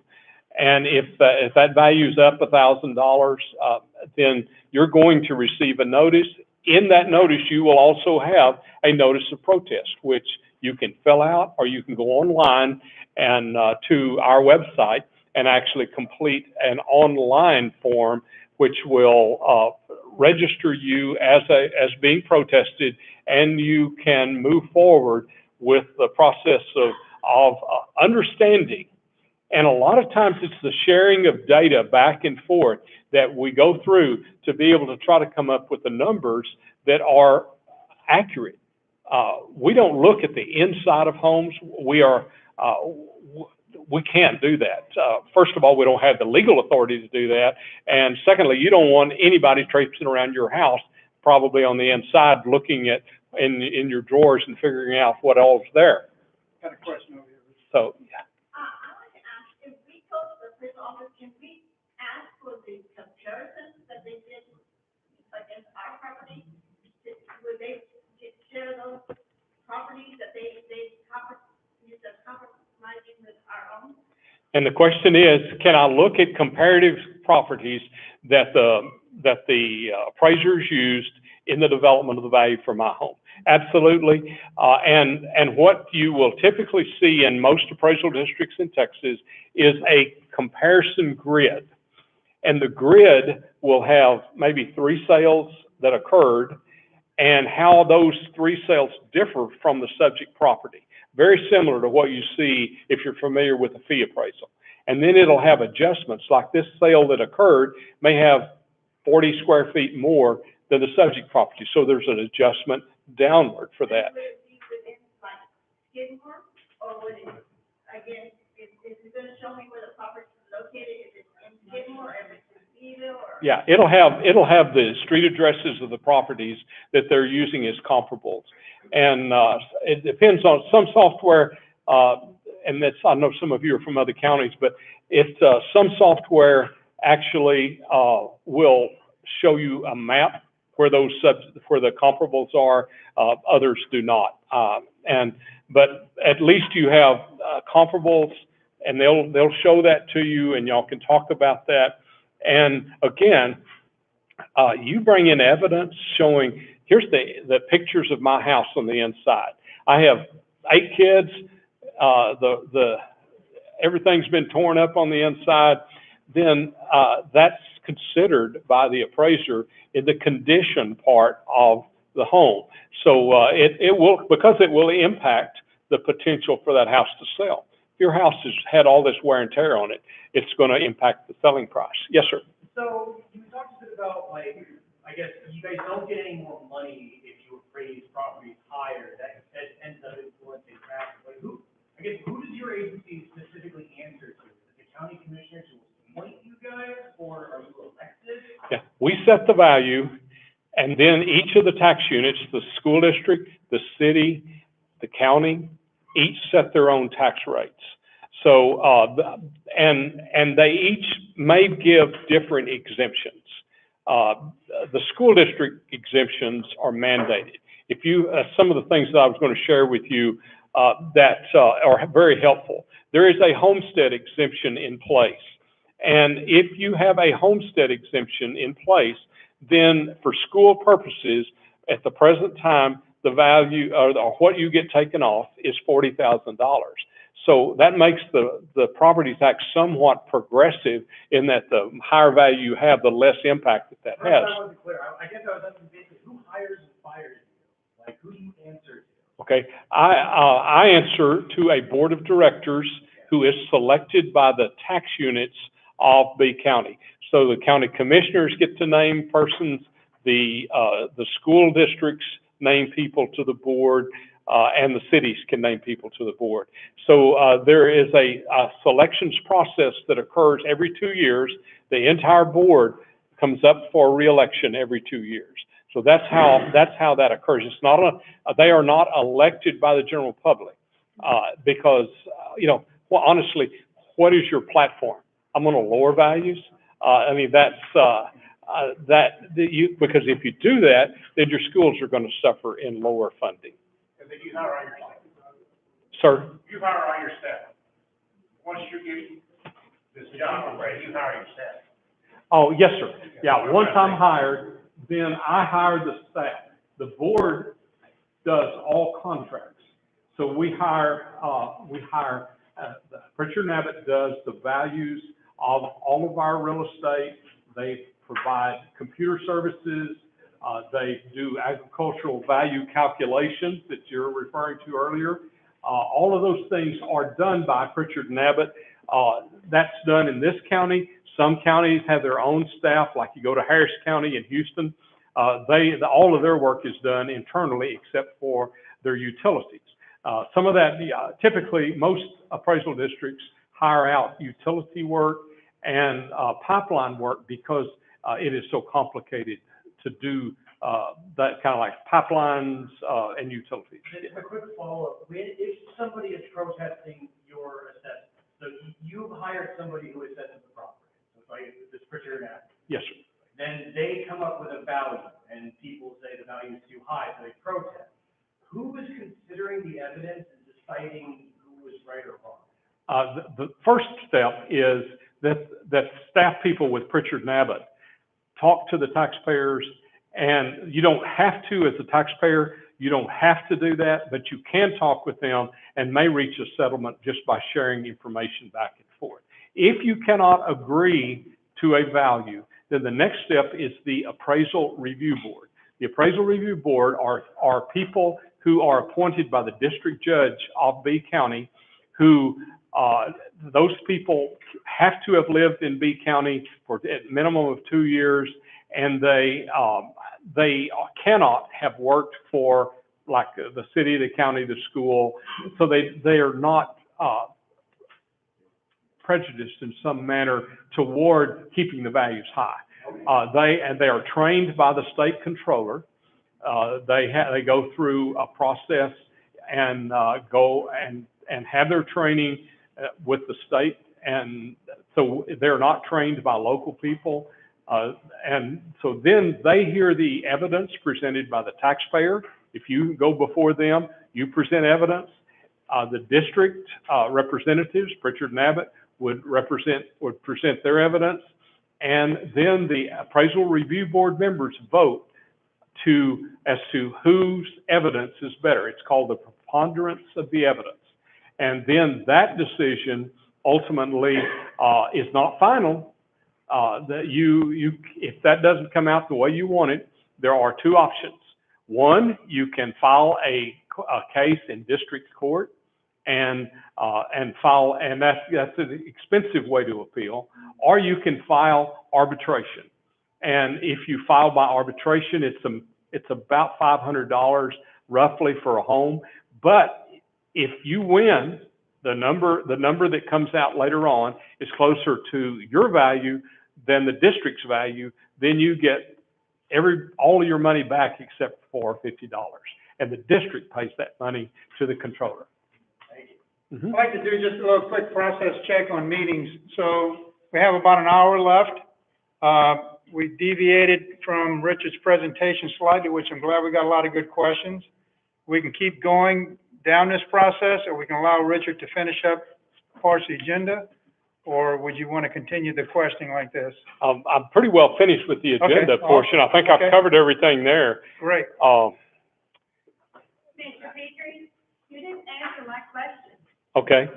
Speaker 2: And if that value is up $1,000, then you're going to receive a notice. In that notice, you will also have a notice of protest, which you can fill out, or you can go online and to our website and actually complete an online form, which will register you as being protested, and you can move forward with the process of understanding. And a lot of times it's the sharing of data back and forth that we go through to be able to try to come up with the numbers that are accurate. We don't look at the inside of homes. We can't do that. First of all, we don't have the legal authority to do that. And secondly, you don't want anybody traipsing around your house, probably on the inside, looking at in your drawers and figuring out what all's there.
Speaker 1: Got a question over here.
Speaker 2: So, yeah.
Speaker 3: I want to ask, if we go to this office, can we ask for the comparisons that they did against our property? Would they share those properties that they compromising with our own?
Speaker 2: And the question is, can I look at comparative properties that the appraisers used in the development of the value for my home. Absolutely. And what you will typically see in most appraisal districts in Texas is a comparison grid. And the grid will have maybe 3 sales that occurred and how those 3 sales differ from the subject property. Very similar to what you see if you're familiar with a fee appraisal. And then it'll have adjustments, like this sale that occurred may have 40 square feet more than the subject property. So there's an adjustment downward for that.
Speaker 3: Would it be within, like, Skidmore, or would it, again, is it gonna show me where the property is located? Is it in Skidmore, or if it's in Seville, or?
Speaker 2: Yeah, it'll have the street addresses of the properties that they're using as comparables. And it depends on some software, and that's, I know some of you are from other counties, but it's some software actually will show you a map where those where the comparables are. Others do not. But at least you have comparables, and they'll show that to you, and y'all can talk about that. And again, you bring in evidence showing, here's the pictures of my house on the inside. I have 8 kids. Everything's been torn up on the inside. Then that's considered by the appraiser in the condition part of the home. So it will, because it will impact the potential for that house to sell. If your house has had all this wear and tear on it, it's going to impact the selling price. Yes, sir.
Speaker 6: So you talked a bit about, like, I guess you guys don't get any more money if you appraise properties higher. That ends up influencing taxes. Like, who does your agency specifically answer to? Is it the county commissioners who appoint you guys, or are you elected?
Speaker 2: Yeah, we set the value, and then each of the tax units, the school district, the city, the county, each set their own tax rates. So, and they each may give different exemptions. The school district exemptions are mandated. If you, some of the things that I was going to share with you that are very helpful. There is a homestead exemption in place. And if you have a homestead exemption in place, then for school purposes, at the present time, the value or what you get taken off is $40,000. So that makes the property tax somewhat progressive in that the higher value you have, the less impact that has.
Speaker 6: I wasn't clear. I guess I was asking basically who hires and fires you? Like, who do you answer to?
Speaker 2: Okay, I answer to a board of directors who is selected by the tax units of the county. So the county commissioners get to name persons, the school districts name people to the board, and the cities can name people to the board. So there is a selections process that occurs every 2 years. The entire board comes up for re-election every 2 years. So that's how that occurs. It's not they are not elected by the general public because well, honestly, what is your platform? I'm going to lower values. I mean, that's because if you do that, then your schools are going to suffer in lower funding.
Speaker 6: And then you hire on your staff.
Speaker 2: Sir?
Speaker 6: You hire on your staff. Once you get this job, right, you hire your staff.
Speaker 2: Oh, yes, sir. Yeah, once I'm hired, then I hire the staff. The board does all contracts. So we hire Pritchard and Abbott does the values of all of our real estate. They provide computer services. They do agricultural value calculations that you're referring to earlier. All of those things are done by Pritchard and Abbott. That's done in this county. Some counties have their own staff, like you go to Harris County in Houston. All of their work is done internally except for their utilities. Some of that, typically most appraisal districts hire out utility work and pipeline work because it is so complicated to do that kind of like pipelines and utilities.
Speaker 6: A quick follow-up. If somebody is protesting your assessment, so you've hired somebody who assesses the property, so it's like this Pritchard and Abbott.
Speaker 2: Yes, sir.
Speaker 6: Then they come up with a value, and people say the value is too high, so they protest. Who is considering the evidence and deciding who is right or wrong?
Speaker 2: The first step is that staff people with Pritchard and Abbott talk to the taxpayers And you don't have to, as a taxpayer, you don't have to do that, but you can talk with them and may reach a settlement just by sharing information back and forth. If you cannot agree to a value, then the next step is the appraisal review board. The appraisal review board are people who are appointed by the district judge of B County, who those people have to have lived in B County for a minimum of 2 years, and they cannot have worked for like the city, the county, the school, so they are not prejudiced in some manner toward keeping the values high. They are trained by the state controller. They go through a process and go and have their training with the state, and so they're not trained by local people. And so then they hear the evidence presented by the taxpayer. If you go before them, you present evidence. The district representatives, Pritchard and Abbott, would present their evidence, and then the appraisal review board members vote as to whose evidence is better. It's called the preponderance of the evidence. And then that decision ultimately is not final. If that doesn't come out the way you want it, there are two options. One, you can file a case in district court and that's an expensive way to appeal, or you can file arbitration. And if you file by arbitration, it's about $500 roughly for a home. But if you win, the number that comes out later on is closer to your value than the district's value. Then you get all of your money back except for $50, and the district pays that money to the controller.
Speaker 1: I'd like to do just a little quick process check on meetings. So we have about an hour left. We deviated from Richard's presentation slightly, which I'm glad we got a lot of good questions. We can keep going down this process, or we can allow Richard to finish up parts of the agenda, or would you want to continue the questioning like this?
Speaker 2: I'm pretty well finished with the agenda portion. I think I've covered everything there.
Speaker 1: Great.
Speaker 3: Mr. Petrie, you didn't answer my question.
Speaker 2: Okay.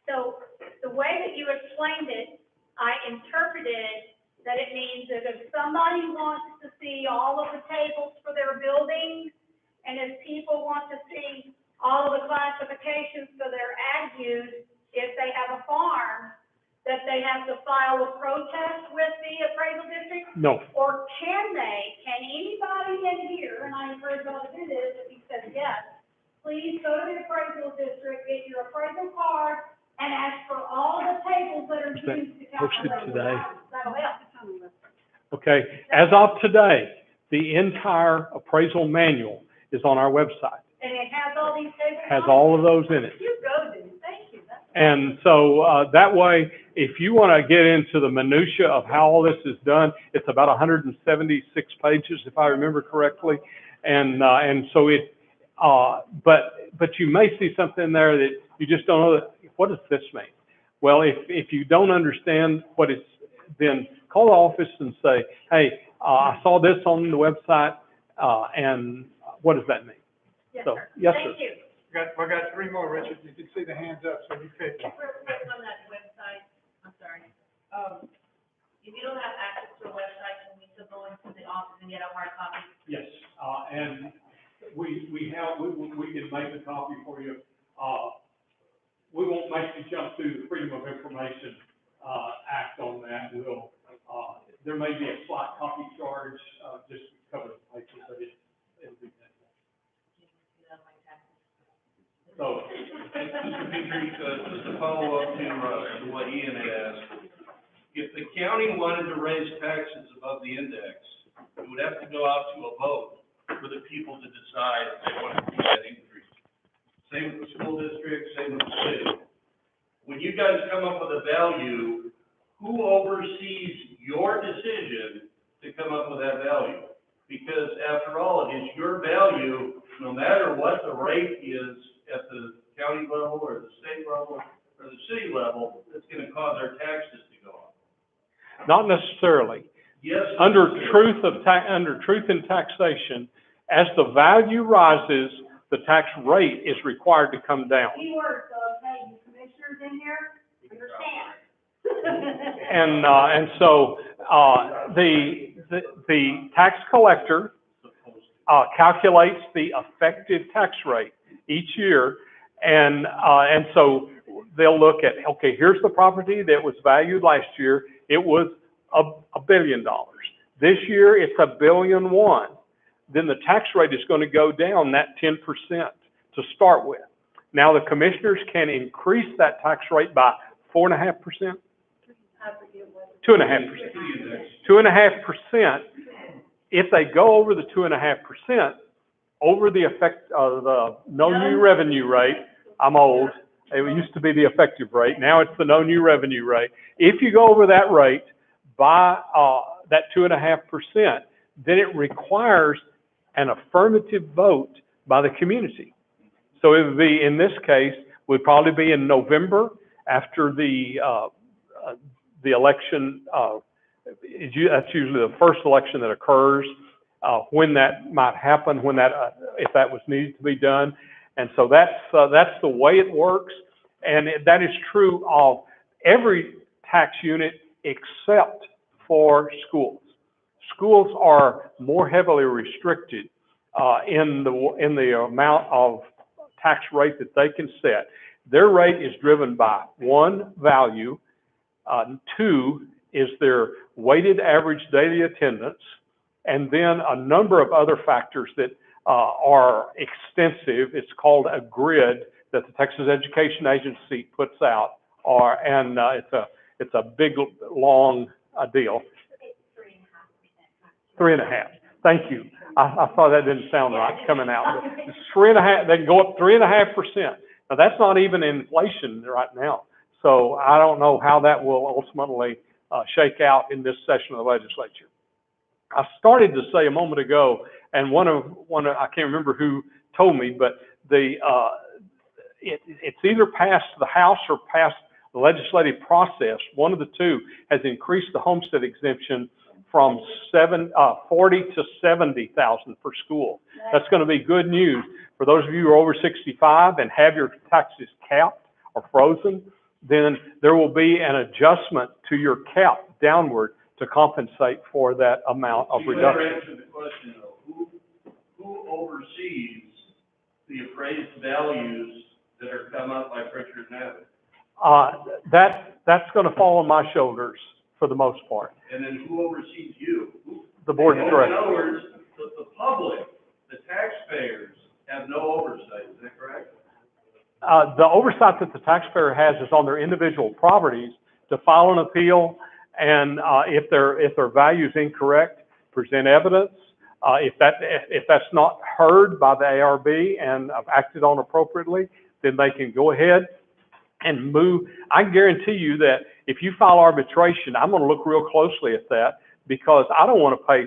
Speaker 3: So the way that you explained it, I interpreted that it means that if somebody wants to see all of the tables for their building, and if people want to see all of the classifications for their ag use, if they have a farm, that they have to file a protest with the appraisal district?
Speaker 2: No.
Speaker 3: Or can anybody in here, and I encourage y'all to do this if you said yes, please go to the appraisal district, get your appraisal card, and ask for all the tables that are used to calculate the value. That'll help.
Speaker 2: Okay. As of today, the entire appraisal manual is on our website.
Speaker 3: And it has all these tables?
Speaker 2: Has all of those in it.
Speaker 3: You go, dude. Thank you.
Speaker 2: And so that way, if you want to get into the minutia of how all this is done, it's about 176 pages, if I remember correctly. And so but you may see something there that you just don't know. What does this mean? Well, if you don't understand what it's, then call the office and say, hey, I saw this on the website, and what does that mean?
Speaker 3: Yes,
Speaker 2: So,
Speaker 3: sir.
Speaker 2: yes,
Speaker 3: Thank
Speaker 2: sir.
Speaker 3: you.
Speaker 1: I got three more, Richard. You can see the hands up, so you pick.
Speaker 8: Real quick on that website, I'm sorry. If you don't have access to a website, can we still go into the office and get a hard copy?
Speaker 2: Yes, and we can make a copy for you. We won't make you jump through the Freedom of Information Act on that. There may be a slight copy charge, just to cover the paper, but it'll be that. So,
Speaker 5: Mr. Petrie, just to follow up to what Ian asked, if the county wanted to raise taxes above the index, it would have to go out to a vote for the people to decide if they want to do that increase. Same with the school district, same with the city. When you guys come up with a value, who oversees your decision to come up with that value? Because after all, it is your value, no matter what the rate is at the county level or the state level or the city level, that's going to cause our taxes to go up.
Speaker 2: not necessarily.
Speaker 5: Yes.
Speaker 2: Under truth in taxation, as the value rises, the tax rate is required to come down.
Speaker 3: Keyword, so, okay, you commissioners in here, understand.
Speaker 2: And so, the tax collector, calculates the effective tax rate each year. And so they'll look at, okay, here's the property that was valued last year. It was $1 billion. This year, it's $1.1 billion. Then the tax rate is going to go down that 10% to start with. Now, the commissioners can increase that tax rate by 4.5%. 2.5%. 2.5%. If they go over the 2.5%, over the effect of the no new revenue rate, I'm old. It used to be the effective rate. Now it's the no new revenue rate. If you go over that rate by that 2.5%, then it requires an affirmative vote by the community. So it would be, in this case, would probably be in November after the election. That's usually the first election that occurs, when that might happen, when that, if that was needed to be done. And so that's the way it works. And that is true of every tax unit except for schools. Schools are more heavily restricted in the amount of tax rate that they can set. Their rate is driven by, one, value, two, is their weighted average daily attendance, and then a number of other factors that are extensive. It's called a grid that the Texas Education Agency puts out, and it's a big, long deal. 3.5%. Thank you. I thought that didn't sound right coming out. But it's 3.5%. They can go up 3.5%. Now that's not even inflation right now. So I don't know how that will ultimately shake out in this session of the legislature. I started to say a moment ago, and one of I can't remember who told me, but it's either passed the House or passed the legislative process. One of the two has increased the homestead exemption from 40 to 70,000 per school. That's going to be good news for those of you who are over 65 and have your taxes capped or frozen. Then there will be an adjustment to your cap downward to compensate for that amount of reduction.
Speaker 5: You answered the question though. Who oversees the appraised values that are come up by Pritchard and Abbott?
Speaker 2: That's going to fall on my shoulders for the most part.
Speaker 5: And then who oversees you?
Speaker 2: The board of directors.
Speaker 5: In other words, the public, the taxpayers, have no oversight. Is that correct?
Speaker 2: The oversight that the taxpayer has is on their individual properties to file an appeal, and if their value is incorrect, present evidence. If that's not heard by the ARB and acted on appropriately, then they can go ahead and move. I guarantee you that if you file arbitration, I'm going to look real closely at that, because I don't want to pay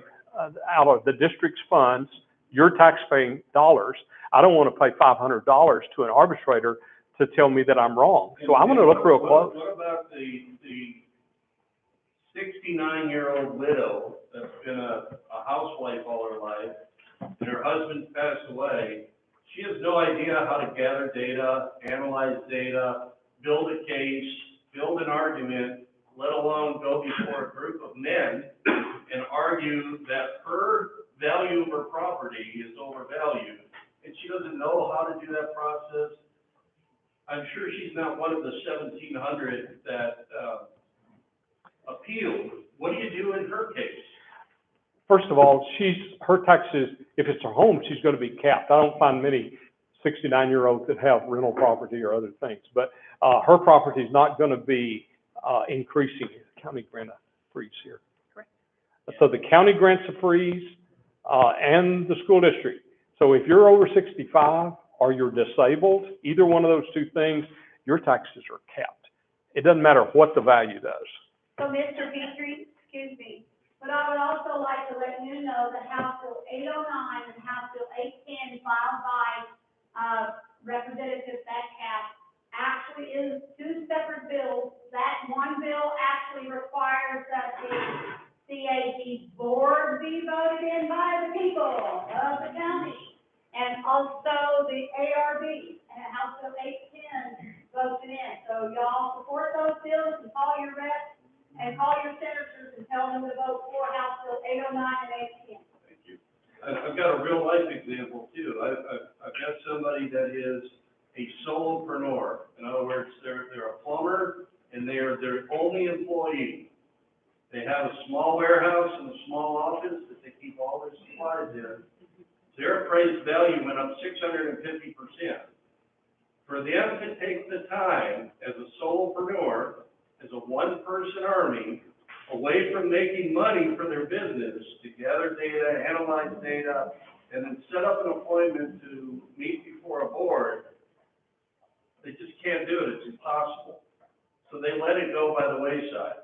Speaker 2: out of the district's funds, your taxpaying dollars. I don't want to pay $500 to an arbitrator to tell me that I'm wrong. So I'm going to look real close.
Speaker 5: What about the 69-year-old widow that's been a housewife all her life, and her husband passed away? She has no idea how to gather data, analyze data, build a case, build an argument, let alone go before a group of men and argue that her value of her property is overvalued, and she doesn't know how to do that process. I'm sure she's not one of the 1,700 that appealed. What do you do in her case?
Speaker 2: First of all, her taxes, if it's her home, she's going to be capped. I don't find many 69-year-olds that have rental property or other things, but her property is not going to be increasing. The county grant a freeze here. Correct. So the county grants a freeze and the school district. So if you're over 65 or you're disabled, either one of those two things, your taxes are capped. It doesn't matter what the value does.
Speaker 3: So, Mr. Petrie, excuse me, but I would also like to let you know that House Bill 809 and House Bill 810 filed by Representative Metcalf actually is two separate bills. That one bill actually requires that the CAG be voted in by the people of the county. And also the ARB, and House Bill 810 voted in. So y'all support those bills and call your reps and call your senators and tell them to vote for House Bill 809 and 810.
Speaker 5: Thank you. I've got a real life example too. I've got somebody that is a solopreneur. In other words, they're a plumber and they're their only employee. They have a small warehouse and a small office that they keep all their supplies in. Their appraised value went up 650%. For them to take the time as a solopreneur, as a one-person army, away from making money for their business, to gather data, analyze data, and then set up an appointment to meet before a board, they just can't do it. It's impossible. So they let it go by the wayside.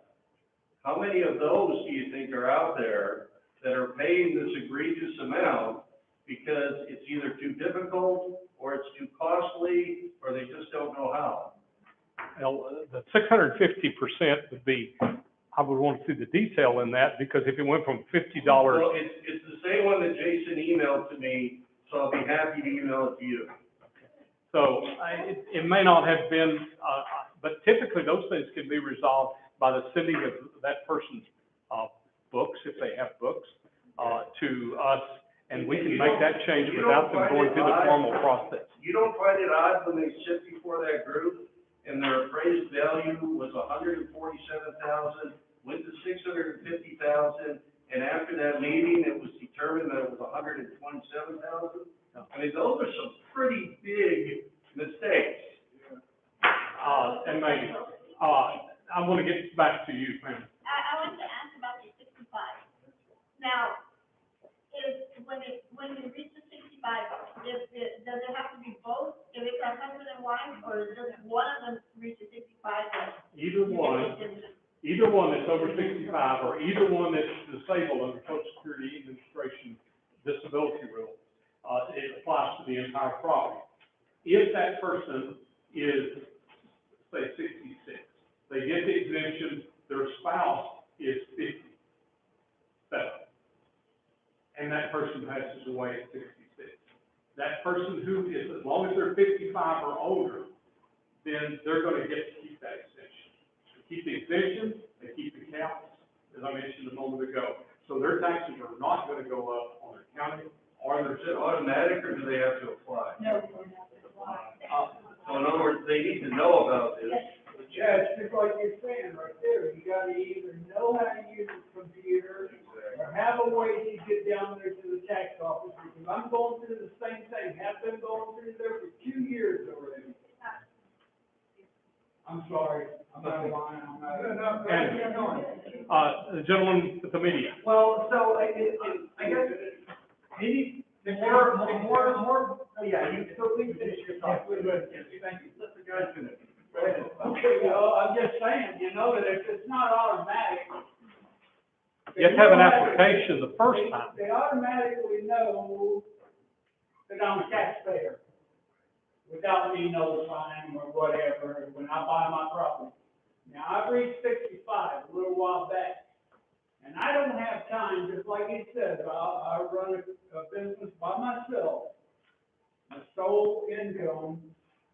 Speaker 5: How many of those do you think are out there that are paying this egregious amount because it's either too difficult, or it's too costly, or they just don't know how?
Speaker 2: Well, the 650% would be, I would want to see the detail in that, because if it went from $50.
Speaker 5: Well, it's the same one that Jason emailed to me, so I'll be happy to email it to you.
Speaker 2: So it may not have been, but typically those things can be resolved by the sending of that person's books, if they have books, to us, and we can make that change without them going through the formal process.
Speaker 5: You don't find it odd when they sit before that group and their appraised value was $147,000, went to $650,000, and after that meeting, it was determined that it was $127,000? I mean, those are some pretty big mistakes.
Speaker 2: And maybe, I want to get back to you, ma'am.
Speaker 3: I want to ask about the 65. Now, when you reach the 65, does it have to be both? If it's a husband and wife, or does one of them reach the 65?
Speaker 2: Either one that's over 65, or either one that's disabled under Social Security Administration disability rule, it applies to the entire property. If that person is, say, 66, they get the exemption, their spouse is 57, and that person passes away at 66. That person who is, as long as they're 55 or older, then they're going to get to keep that exemption. They keep the exemption, they keep the caps, as I mentioned a moment ago. So their taxes are not going to go up on their county or their
Speaker 5: Is it automatic, or do they have to apply?
Speaker 3: No, they don't have to apply.
Speaker 5: So in other words, they need to know about this.
Speaker 9: Yeah, it's just like you're saying right there, you gotta either know how to use a computer, or have a way to get down there to the tax office, because I'm going through the same thing, have been going through there for 2 years already. I'm sorry, I'm not lying, I'm not.
Speaker 2: The gentleman with the media.
Speaker 6: Well, so I guess maybe more, yeah, you totally finish your thought.
Speaker 9: Thank you.
Speaker 6: Let the guy finish. Go ahead.
Speaker 9: Okay, well, I'm just saying, you know, that if it's not automatic.
Speaker 2: You have to have an application the first time.
Speaker 9: They automatically know that I'm a taxpayer, without me notifying or whatever, when I buy my property. Now, I've reached 65 a little while back, and I don't have time, just like he said, I run a business by myself, my sole income.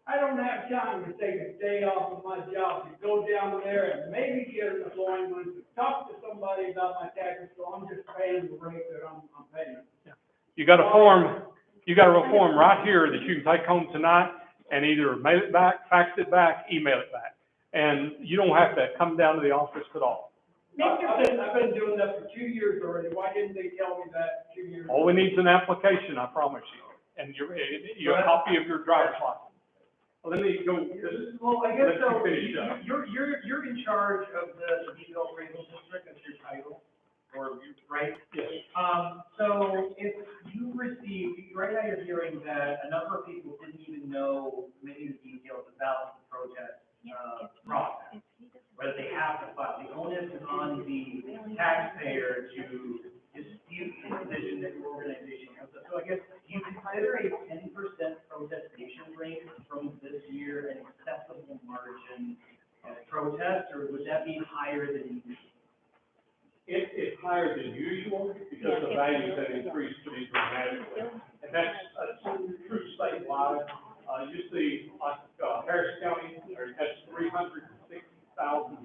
Speaker 9: I don't have time to take a day off of my job to go down there and maybe get an appointment to talk to somebody about my taxes, so I'm just paying the rate that I'm paying.
Speaker 2: You got a form right here that you can take home tonight and either mail it back, fax it back, email it back. And you don't have to come down to the office at all.
Speaker 9: I've been doing that for 2 years already. Why didn't they tell me that 2 years ago?
Speaker 2: All we need is an application, I promise you, and a copy of your driver's license. Well, let me go,
Speaker 6: Well, I guess
Speaker 2: Let's
Speaker 6: so,
Speaker 2: finish up.
Speaker 6: you're in charge of the detailed appraisal district, that's your title, or, right?
Speaker 2: yes.
Speaker 6: So if you receive, right now you're hearing that a number of people didn't even know many of the details about the protest, process, whether they have to file. The onus is on the taxpayer to dispute the decision that your organization has. So I guess, do you consider a 10% protestation rate from this year an acceptable margin of protest, or would that be higher than you?
Speaker 2: It's
Speaker 4: higher than usual because the values have increased pretty dramatically. And that's true statewide. You see, Harris County, has 360,000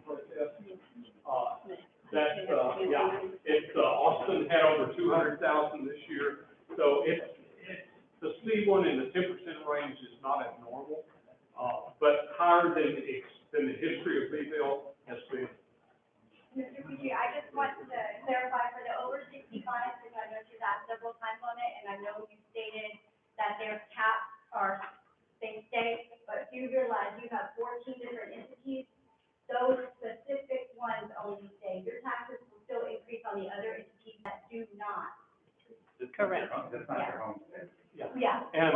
Speaker 4: protests. Austin had over 200,000 this year. So the C1 in the 10% range is not abnormal, but higher than the history of Beville has been.
Speaker 3: Mr. Pucci, I just want to clarify for the over 65, because I know you've asked several times on it, and I know you stated that their caps are, they stay, but do realize you have 14 different entities. Those specific ones only stay. Your taxes will still increase on the other entities that do not.
Speaker 8: Correct.
Speaker 3: Yeah.
Speaker 4: And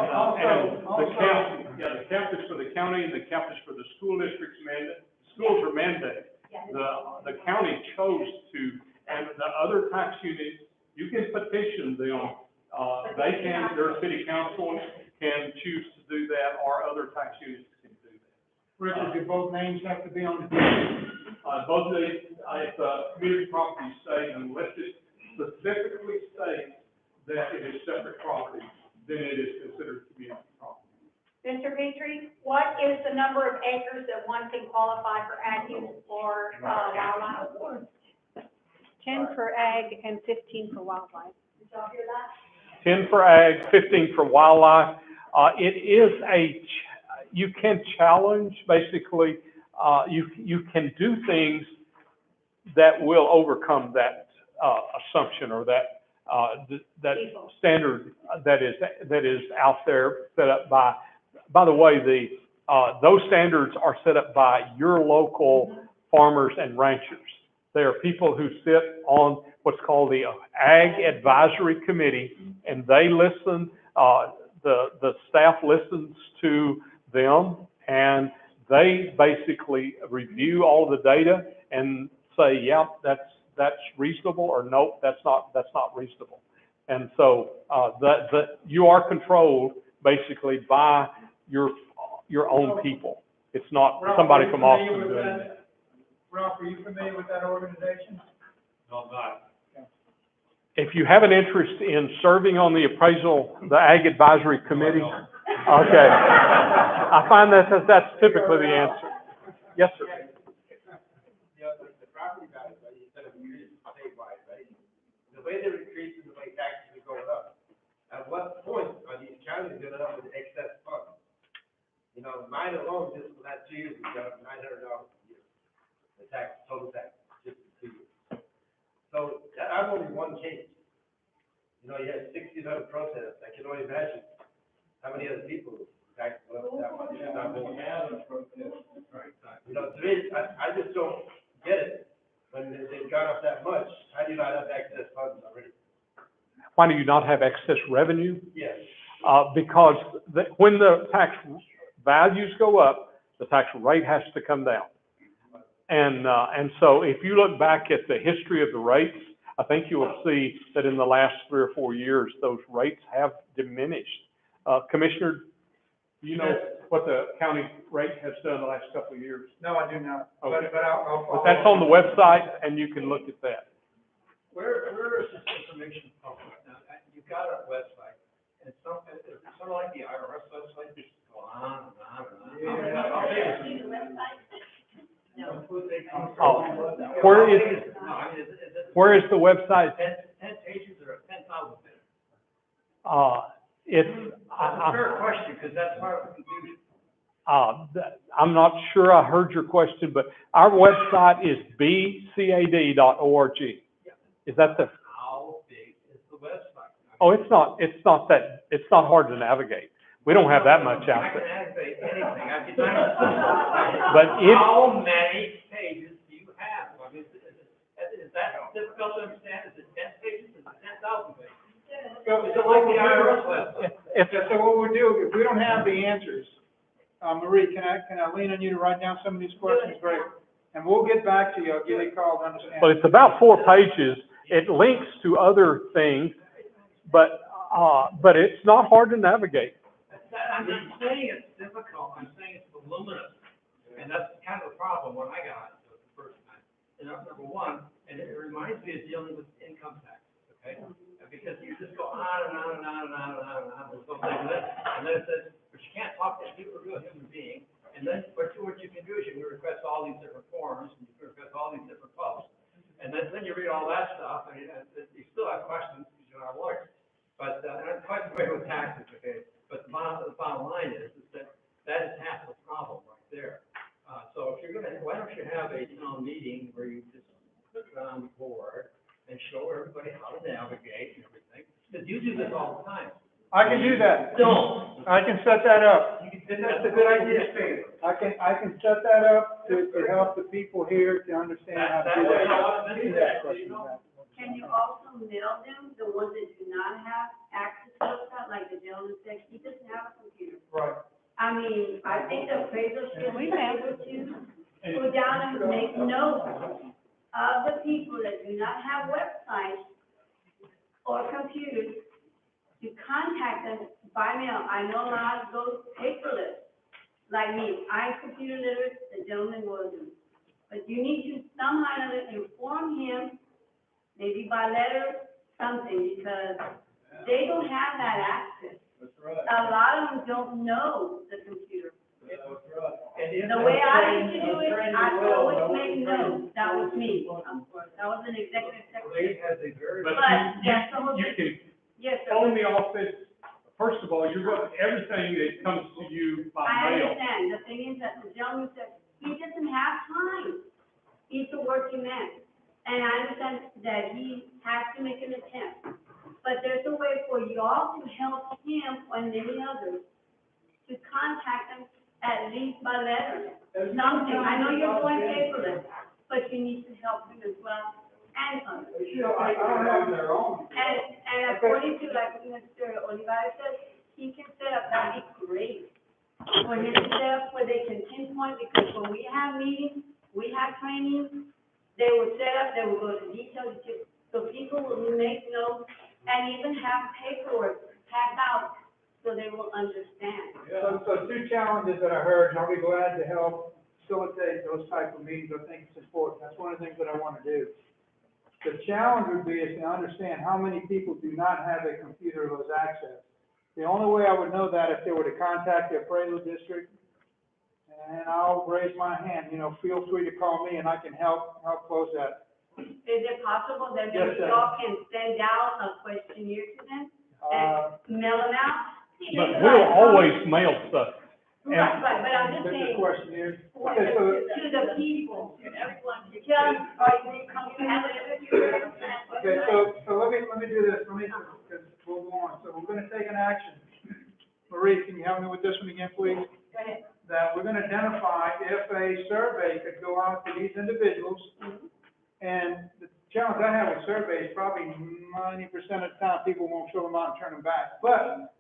Speaker 4: the cap is for the county, and the cap is for the school district's mandate. Schools are mandated.
Speaker 3: Yes.
Speaker 4: The county chose to, and the other tax units, you can petition them. They can, their city council can choose to do that, or other tax units can do that.
Speaker 1: Richard, do both names have to be on the deed?
Speaker 4: Both the, if the community property say, unless it specifically states that it is separate property, then it is considered community property.
Speaker 3: Mr. Petrie, what is the number of acres that one can qualify for ag use or wildlife?
Speaker 8: 10 for ag and 15 for wildlife.
Speaker 3: Did y'all hear that?
Speaker 2: 10 for ag, 15 for wildlife. It is you can challenge, basically, you can do things that will overcome that assumption or that standard that is out there set up by the way, those standards are set up by your local farmers and ranchers. They are people who sit on what's called the Ag Advisory Committee, and they listen, the staff listens to them, and they basically review all the data and say, yeah, that's reasonable, or no, that's not reasonable. And so you are controlled basically by your own people. It's not somebody from Austin doing it.
Speaker 1: Ralph, are you familiar with that organization?
Speaker 7: No, I'm not.
Speaker 2: If you have an interest in serving on the Ag Advisory Committee, okay. I find that's typically the answer. Yes, sir.
Speaker 10: The property values, right, instead of increasing statewide, right? The way they're increasing, the way taxes are going up. At what point are these counties gonna up with excess funds? You know, mine alone, just for that 2 years, we got up $900 a year. The total tax, just for 2 years. So, I'm only one case. You know, you had 1,600 protests. I can only imagine how many other people taxed went up that much. You know, to me, I just don't get it. When they've gone up that much, how do you not have excess funds already?
Speaker 2: Why do you not have excess revenue?
Speaker 10: Yes.
Speaker 2: Because when the tax values go up, the tax rate has to come down. And so if you look back at the history of the rates, I think you will see that in the last 3 or 4 years, those rates have diminished. Commissioner, do you know what the county rate has done the last couple of years?
Speaker 1: No, I do not.
Speaker 2: Okay.
Speaker 1: But I'll follow
Speaker 2: But that's on the website, and you can look at that.
Speaker 4: Where is this information published? Now, you've got a website, and it's sort of like the IRS website, just go on and on and on.
Speaker 2: Where is the website?
Speaker 4: 10 pages or 10,000 pages?
Speaker 2: It's,
Speaker 4: That's a fair question, because that's part of the confusion.
Speaker 2: I'm not sure I heard your question, but our website is bcad.org. Is that the?
Speaker 4: How big is the website?
Speaker 2: Oh, it's not hard to navigate. We don't have that much out
Speaker 4: I can
Speaker 2: there.
Speaker 4: navigate anything.
Speaker 2: But
Speaker 4: How many pages do you have? I mean, is that difficult to understand? Is it 10 pages? Is it 10,000 pages?
Speaker 1: So
Speaker 4: Is it like the IRS website?
Speaker 1: So what we'll do, if we don't have the answers, Marie, can I lean on you to write down some of these questions? Great. And we'll get back to you. I'll give you a call to understand.
Speaker 2: But it's about 4 pages. It links to other things, but it's not hard to navigate.
Speaker 4: I'm not saying it's difficult, I'm saying it's voluminous. And that's kind of the problem when I got it the first time. You know, number one,
Speaker 5: And it reminds me of dealing with income tax, okay? Because you just go on and on and on and on and on and on with something, and then it says, but you can't talk to people, real human being. And then what you can do is you can request all these different forms, and you can request all these different posts. And then you read all that stuff, and you still have questions because you're not a lawyer. But, and I'm quite familiar with taxes, okay? But the bottom line is that is half the problem right there. So if you're gonna, why don't you have a town meeting where you just put it on the board and show everybody how to navigate and everything? Because you do this all the time.
Speaker 1: I can do that.
Speaker 5: Don't.
Speaker 1: I can set that up.
Speaker 6: That's a good idea, Steve.
Speaker 1: I can set that up to help the people here to understand how to do that.
Speaker 11: Can you also mail them, the ones that do not have access to that, like the gentleman said, he doesn't have a computer.
Speaker 1: Right.
Speaker 11: I mean, I think the appraiser should be able to go down and make notes of the people that do not have websites or computers, to contact them by mail. I know a lot of those paperless, like me. I'm computer literate, the gentleman wasn't. But you need to somehow or other inform him, maybe by letter, something, because they don't have that access.
Speaker 4: That's right.
Speaker 11: A lot of them don't know the computer.
Speaker 4: That's right.
Speaker 11: The way I used to do it, I always make notes. That was me. That was an executive secretary.
Speaker 5: State has a very.
Speaker 11: But that's the whole
Speaker 2: You
Speaker 11: thing.
Speaker 2: can
Speaker 11: Yes, sir.
Speaker 2: phone the office, first of all, you're going, everything that comes to you by
Speaker 11: I
Speaker 2: mail.
Speaker 11: understand. The thing is that the gentleman said, he doesn't have time. He's a working man. And I understand that he has to make an attempt. But there's a way for y'all to help him and many others to contact them at least by letter. Something. I know you're going paperless, but you need to help him as well and others.
Speaker 1: I don't have their own.
Speaker 11: And according to like Mr. Olivares says, he can set up, that'd be great. For him to set up where they can pinpoint, because when we have meetings, we have trainings, they will set up, they will go to detail, so people will make notes and even have paperwork passed out so they will understand.
Speaker 1: So two challenges that I heard, and I'll be glad to help facilitate those type of meetings. I think it's important. That's one of the things that I want to do. The challenge would be is to understand how many people do not have a computer with access. The only way I would know that if they were to contact the appraisal district, and I'll raise my hand, feel free to call me and I can help close that.
Speaker 11: Is it possible that
Speaker 1: Yes,
Speaker 11: maybe
Speaker 1: sir.
Speaker 11: y'all can send out a questionnaire to them and mail them out?
Speaker 2: But we'll always mail stuff.
Speaker 11: Right, but I'm just
Speaker 1: There's a
Speaker 11: saying,
Speaker 1: questionnaire.
Speaker 11: to
Speaker 1: Okay, so,
Speaker 11: the people, to everyone, to tell them, are you have a computer?
Speaker 1: okay, so let me do this, because we'll go on. So we're gonna take an action. Marie, can you help me with this one again, please?
Speaker 11: Go ahead.
Speaker 1: That we're gonna identify if a survey could go out to these individuals. And the challenge I have with surveys, probably 90% of the time, people won't fill them out and turn them back. But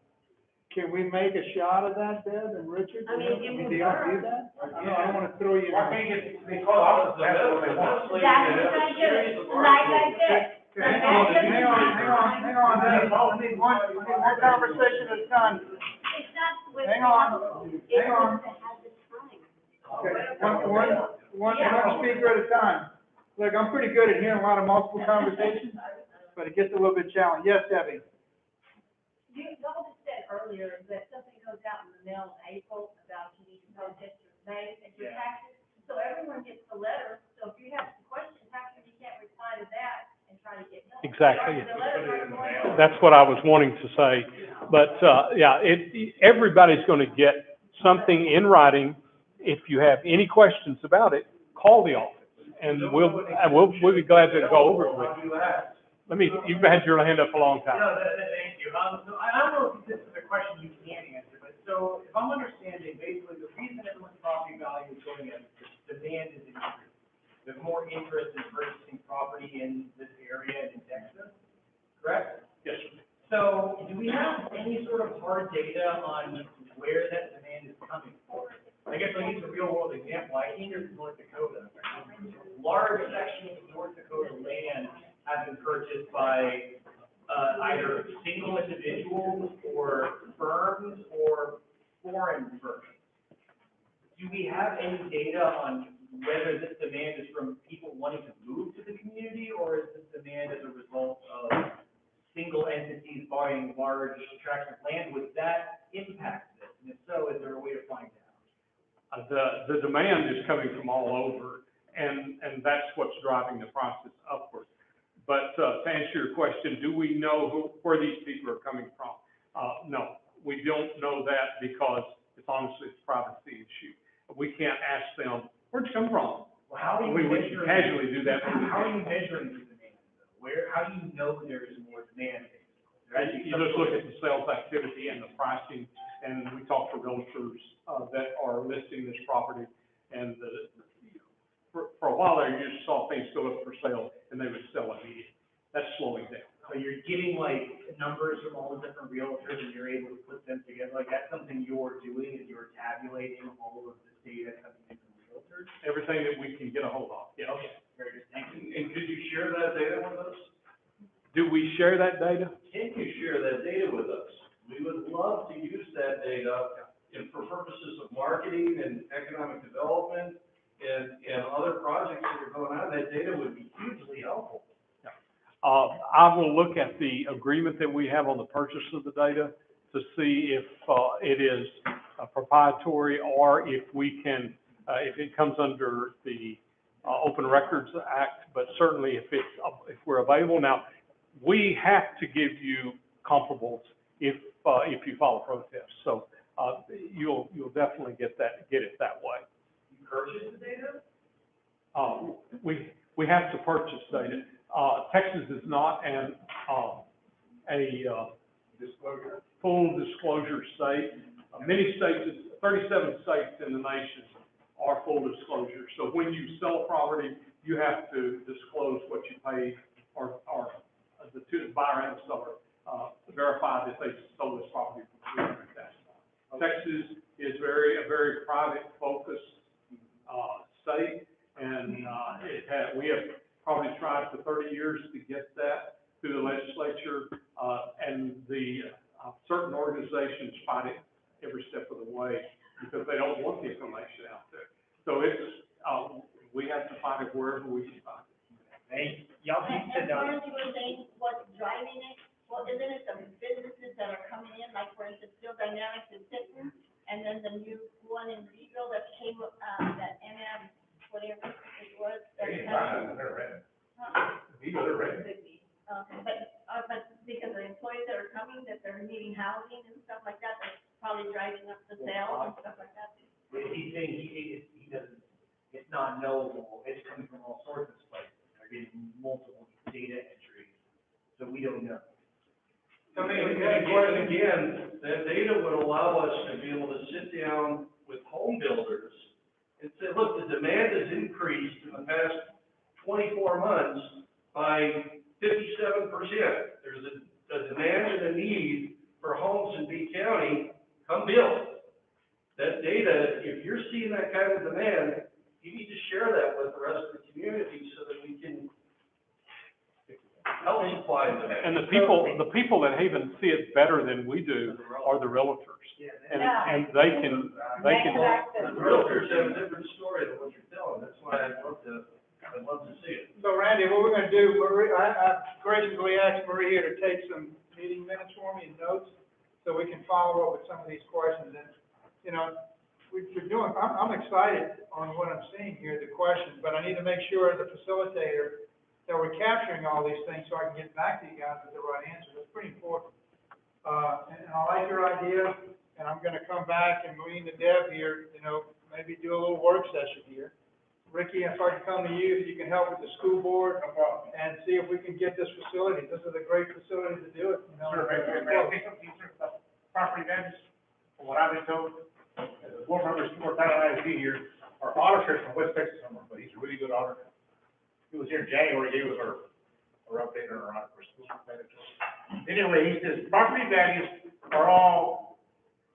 Speaker 1: can we make a shot of that, Deb and Richard?
Speaker 11: I mean, it will
Speaker 1: Do y'all do
Speaker 11: work.
Speaker 1: that? I don't wanna throw you.
Speaker 6: Why can't they call out the
Speaker 5: Honestly,
Speaker 11: That's what I do, like I said.
Speaker 1: Okay, hang on, I need one conversation at a time.
Speaker 11: It's not with.
Speaker 1: Hang on.
Speaker 11: It's
Speaker 1: Hang on.
Speaker 11: to have the time.
Speaker 1: Okay, one speaker at a time. Look, I'm pretty good at hearing a lot of multiple conversations, but it gets a little bit challenging. Yes, Debbie?
Speaker 8: You all just said earlier that something goes out in the mail in April about you need to protest your May and your taxes. So everyone gets the letter, so if you have some questions, how come you can't reply to that and try to get done?
Speaker 2: Exactly.
Speaker 8: The letter's already going out.
Speaker 2: That's what I was wanting to say. But, yeah, everybody's going to get something in writing. If you have any questions about it, call the office and we'll be glad to go over it with you. You've had your hand up a long time.
Speaker 6: Thank you. So I don't know if this is a question you can answer, but so if I'm understanding, basically the reason everyone's property value is going up is demand is increasing. There's more interest in purchasing property in this area in Texas, correct?
Speaker 2: Yes, sir.
Speaker 6: So do we have any sort of hard data on where that demand is coming from? I guess I'll use a real world example. I came here from North Dakota. Large sections of North Dakota land have been purchased by either single individuals or firms or foreign firms. Do we have any data on whether this demand is from people wanting to move to the community, or is this demand as a result of single entities buying large tracts of land? Would that impact this? And if so, is there a way to find out?
Speaker 2: The demand is coming from all over, and that's what's driving the prices upward. But to answer your question, do we know where these people are coming from? No, we don't know that because it's honestly a privacy issue. We can't ask them, where'd you come from?
Speaker 6: Well, how are you
Speaker 2: We
Speaker 6: measuring?
Speaker 2: casually do that.
Speaker 6: How are you measuring the demand, though? How do you know there is more demand?
Speaker 2: You just look at the sales activity and the pricing, and we talk to realtors that are listing this property, and for a while there, you just saw things go up for sale, and they would sell immediately. That's slowing down.
Speaker 6: So you're getting like numbers from all the different realtors, and you're able to put them together. Like that's something you're doing, is you're tabulating all of the data coming in from realtors?
Speaker 2: Everything that we can get a hold of, yeah.
Speaker 6: Okay, very good, thank you.
Speaker 5: And could you share that data with us?
Speaker 2: Do we share that data?
Speaker 5: Can you share that data with us? We would love to use that data for purposes of marketing and economic development and other projects that are going on. That data would be hugely helpful.
Speaker 2: I will look at the agreement that we have on the purchase of the data to see if it is proprietary or if we can, if it comes under the Open Records Act, but certainly if we're available. Now, we have to give you comparables if you file a protest. So you'll definitely get it that way.
Speaker 6: You purchase the data?
Speaker 2: We have to purchase data. Texas is not a full disclosure state. Many states, 37 states in the nation are full disclosure. So when you sell a property, you have to disclose what you paid or the buyer and the seller verify that they sold this property for $300,000. Texas is a very private focused state, and we have probably tried for 30 years to get that through the legislature, and the certain organizations fight it every step of the way because they don't want the information out there. So we have to find it wherever we can find it.
Speaker 6: Hey, y'all need to
Speaker 11: As
Speaker 6: know.
Speaker 11: far as you were saying, what's driving it, well, isn't it the businesses that are coming in, like for instance, Steel Dynamics in Tipton, and then the new one in Reedville that came, that MM, whatever it was. But because the employees that are coming, that they're needing housing and stuff like that, that's probably driving up the sales and stuff like that.
Speaker 6: He's saying he doesn't, it's not knowable, it's coming from all sorts of places. They're getting multiple data entries, so we don't know.
Speaker 5: I mean, again, that data would allow us to be able to sit down with home builders and say, look, the demand has increased in the past 24 months by 57%. There's a demand and a need for homes in B County, come build. That data, if you're seeing that kind of demand, you need to share that with the rest of the community so that we can help supply the demand.
Speaker 2: And the people that even see it better than we do are the realtors. And they can.
Speaker 5: The realtors have a different story than what you're telling. That's why I'd love to see it.
Speaker 1: So Randy, what we're gonna do, I graciously asked Marie here to take some meeting minutes for me and notes, so we can follow up with some of these questions. And, you know, I'm excited on what I'm seeing here, the questions, but I need to make sure as a facilitator that we're capturing all these things so I can get back to you guys with the right answer. That's pretty important. And I like your idea, and I'm gonna come back and Maureen and Deb here, you know, maybe do a little work session here. Ricky, if I can come to you, you can help with the school board and see if we can get this facility. This is a great facility to do it, you know.
Speaker 6: Sure, these are property values, from what I've been told, as a board member, Skidmore-Tynan ISD here, our auditor from West Texas, but he's a really good auditor. He was here in January, gave us our update on our audit for school expenditures. Anyway, he says, property values are all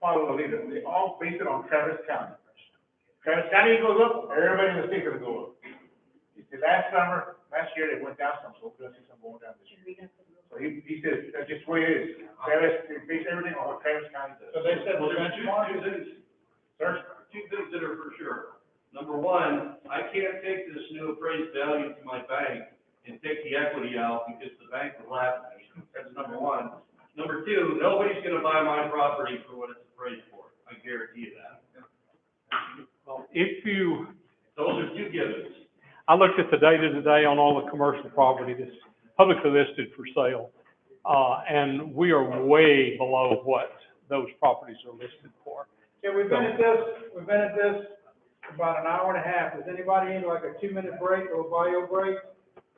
Speaker 6: follow the leader, they all base it on Travis County. Travis County goes up, everybody in the state is gonna go up. He said, last year, they went down some, so we're gonna see some going down this year. So he says, that's just the way it is. Travis, they base everything on what Travis County does.
Speaker 1: So they said,
Speaker 5: Well,
Speaker 1: we're
Speaker 5: there's
Speaker 1: benchmark.
Speaker 5: two things that are for sure. Number one, I can't take this new appraised value to my bank and take the equity out because the bank will laugh at me. That's number one. Number two, nobody's gonna buy my property for what it's appraised for. I guarantee you that.
Speaker 2: Well, if you,
Speaker 5: Those are two givens.
Speaker 2: I looked at the data today on all the commercial property that's publicly listed for sale, and we are way below what those properties are listed for.
Speaker 1: Okay, we've been at this about an hour and a half. Does anybody need like a 2-minute break or a bio break?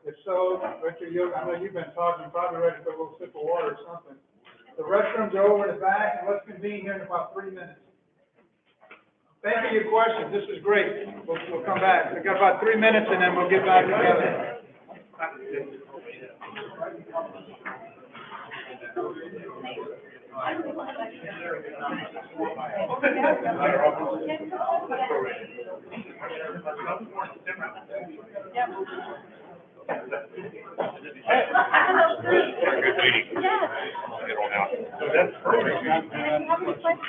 Speaker 1: If so, Richard, I know you've been talking, you're probably ready for a little sip of water or something. The restrooms are over in the back, and let's convene here in about 3 minutes. Thank you for your questions, this was great. We'll come back. We've got about 3 minutes, and then we'll get back together.
Speaker 7: Good meeting.
Speaker 8: Yes.
Speaker 7: Get on out.
Speaker 8: Have any questions?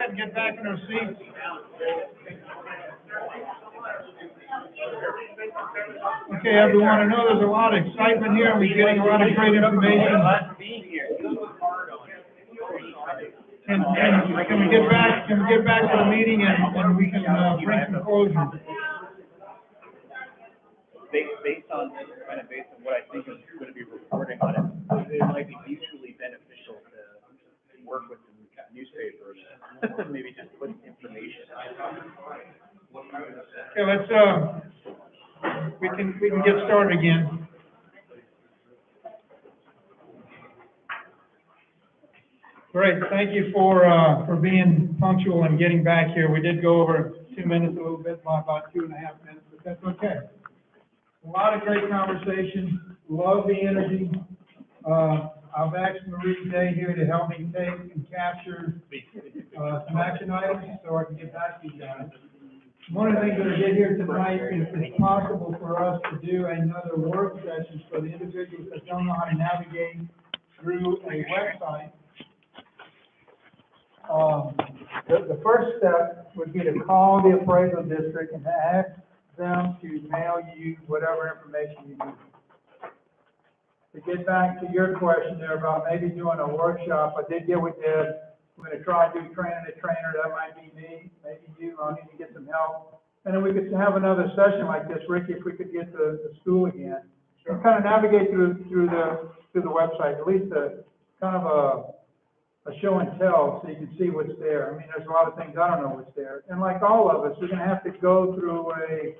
Speaker 1: and get back in our seats. Okay, everyone, I know there's a lot of excitement here, we're getting a lot of great information. Can we get back to the meeting and we can, bring some closure?
Speaker 12: Based on what I think is going to be reporting on it, it might be mutually beneficial to work with the newspapers, maybe just put information.
Speaker 1: Okay, let's, we can get started again. Great, thank you for being punctual and getting back here. We did go over 2 minutes a little bit, by about 2.5 minutes, but that's okay. A lot of great conversation, love the energy. I've asked Marie today here to help me take and capture, some action items so I can get back to you guys. One of the things that I did here tonight is it's possible for us to do another work session for the individuals that don't know how to navigate through a website. The first step would be to call the appraisal district and to ask them to mail you whatever information you need. To get back to your question there about maybe doing a workshop, I did get with Deb. We're gonna try to do training a trainer, that might be me, maybe you, I'll need to get some help. And then we could have another session like this, Ricky, if we could get the school again. And kind of navigate through the website, at least kind of a show and tell, so you can see what's there. I mean, there's a lot of things I don't know what's there. And like all of us, we're gonna have to go through a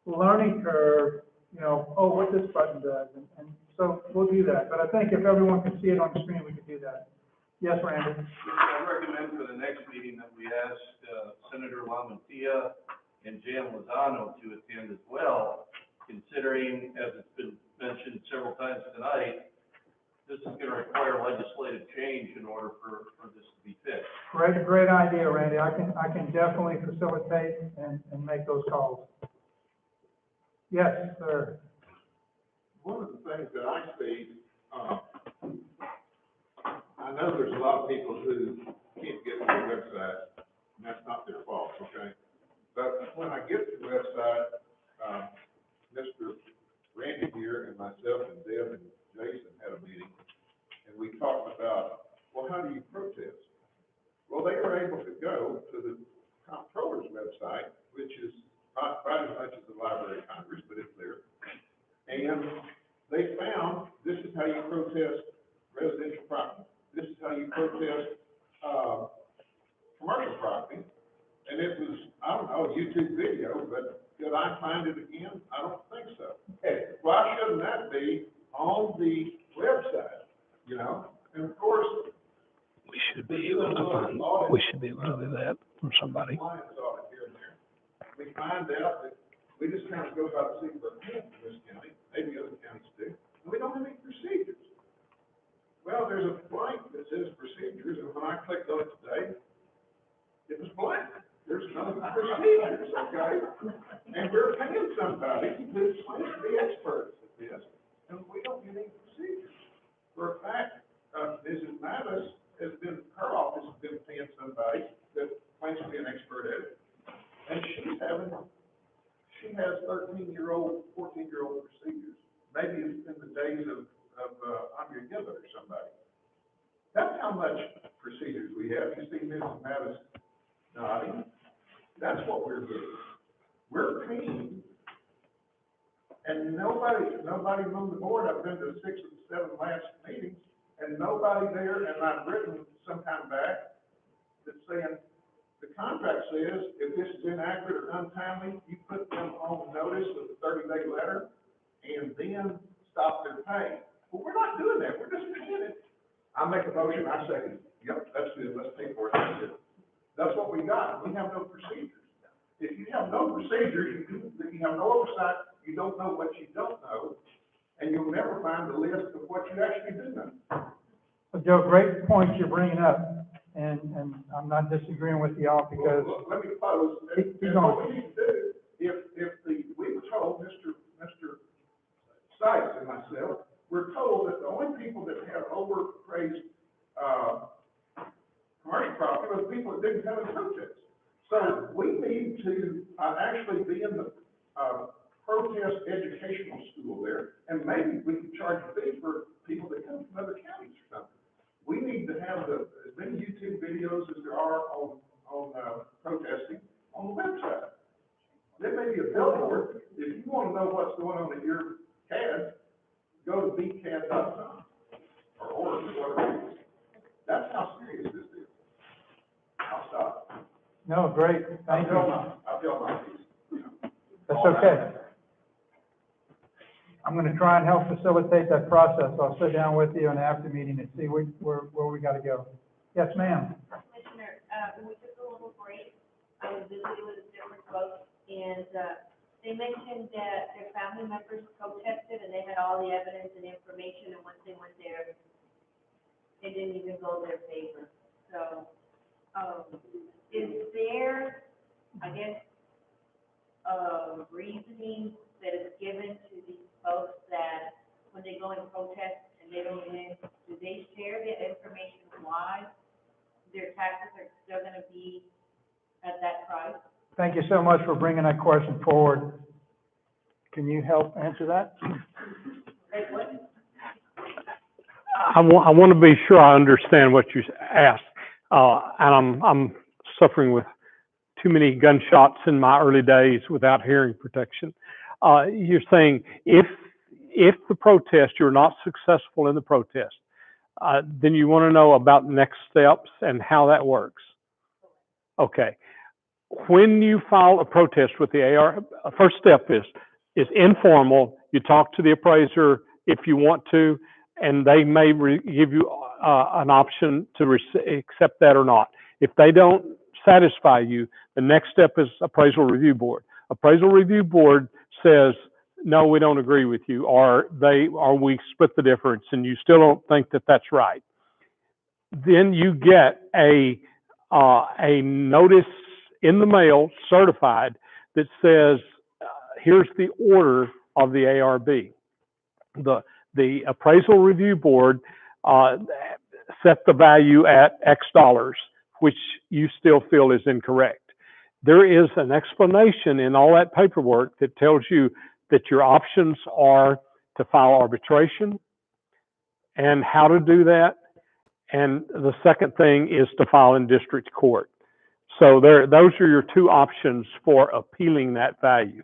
Speaker 1: learning curve, you know, oh, what this button does, and so we'll do that. But I think if everyone can see it on the screen, we can do that. Yes, Randy?
Speaker 5: I recommend for the next meeting that we ask Senator LaMantia and Jan Lozano to attend as well, considering, as it's been mentioned several times tonight, this is gonna require legislative change in order for this to be fixed.
Speaker 1: Great idea, Randy. I can definitely facilitate and make those calls. Yes, sir.
Speaker 13: One of the things that I see, I know there's a lot of people who can't get to the website, and that's not their fault, okay? But when I get to the website, Mr. Randy here and myself and Deb and Jason had a meeting, and we talked about, well, how do you protest? Well, they were able to go to the comptroller's website, which is not quite as much as the Library of Congress, but it's there. And they found, this is how you protest residential property. This is how you protest, commercial property. And it was, I don't know, a YouTube video, but could I find it again? I don't think so. Hey, why shouldn't that be on the website, you know? And of course,
Speaker 14: we should be able to do that from somebody.
Speaker 13: Compliance audit here and there. We find out that we just kind of go by the seat of our pants in this county, maybe other counties do, and we don't have any procedures. Well, there's a blank that says procedures, and when I clicked on it today, it was blank. There's no procedures, okay? And we're paying somebody who's supposed to be experts at this, and we don't get any procedures. For a fact, Mrs. Mavis her office has been paying somebody that claims to be an expert at it, and she has 13-year-old, 14-year-old procedures. Maybe it's in the days of Andrea Gillett or somebody. That's how much procedures we have. You see Mrs. Mavis nodding. That's what we're doing. We're paying, and nobody on the board, I've been to 6 of the 7 last meetings, and nobody there, and I've written some time back, that's saying, the contract says, if this is inaccurate or untimely, you put them on notice with a 30-day letter, and then stop their pay. Well, we're not doing that, we're just paying it. I make a motion, I second it. Yep, that's good, let's pay for it, that's it. That's what we got, we have no procedures. If you have no procedures, you have no oversight, you don't know what you don't know, and you'll never find the list of what you actually do know.
Speaker 1: So Joe, great points you're bringing up, and I'm not disagreeing with y'all because.
Speaker 13: Well, let me close.
Speaker 1: Keep
Speaker 13: And
Speaker 1: going.
Speaker 13: what we need to do, we were told, Mr. Sykes and myself, we're told that the only people that have overpraised, commercial property were the people that didn't come and protest. So we need to, actually be in the, protest educational school there, and maybe we can charge a fee for people that come from other counties or something. We need to have as many YouTube videos as there are on protesting on the website. There may be a billboard. If you want to know what's going on at your CAD, go to bcad.com or order whatever. That's how serious this is. I'll stop.
Speaker 1: No, great, thank you.
Speaker 13: I feel my piece.
Speaker 1: That's okay. I'm gonna try and help facilitate that process. I'll sit down with you in the after meeting and see where we gotta go. Yes, ma'am.
Speaker 8: Commissioner, when we took a little break, I was visiting with different folks, and, they mentioned that their family members protested, and they had all the evidence and information, and once they went there, it didn't even go in their favor. So, is there, I guess, reasoning that is given to these folks that when they go and protest and they don't win, do they share the information why their taxes are still gonna be at that price?
Speaker 1: Thank you so much for bringing that question forward. Can you help answer that?
Speaker 8: Like what?
Speaker 2: I want to be sure I understand what you asked. And I'm suffering with too many gunshots in my early days without hearing protection. You're saying if the protest, you're not successful in the protest, then you want to know about next steps and how that works. Okay. When you file a protest with the AR, first step is informal. You talk to the appraiser if you want to, and they may give you an option to accept that or not. If they don't satisfy you, the next step is appraisal review board. Appraisal review board says, no, we don't agree with you, or we split the difference, and you still don't think that that's right. Then you get a notice in the mail, certified, that says, here's the order of the ARB. The appraisal review board set the value at X dollars, which you still feel is incorrect. There is an explanation in all that paperwork that tells you that your options are to file arbitration and how to do that. And the second thing is to file in district court. So those are your two options for appealing that value.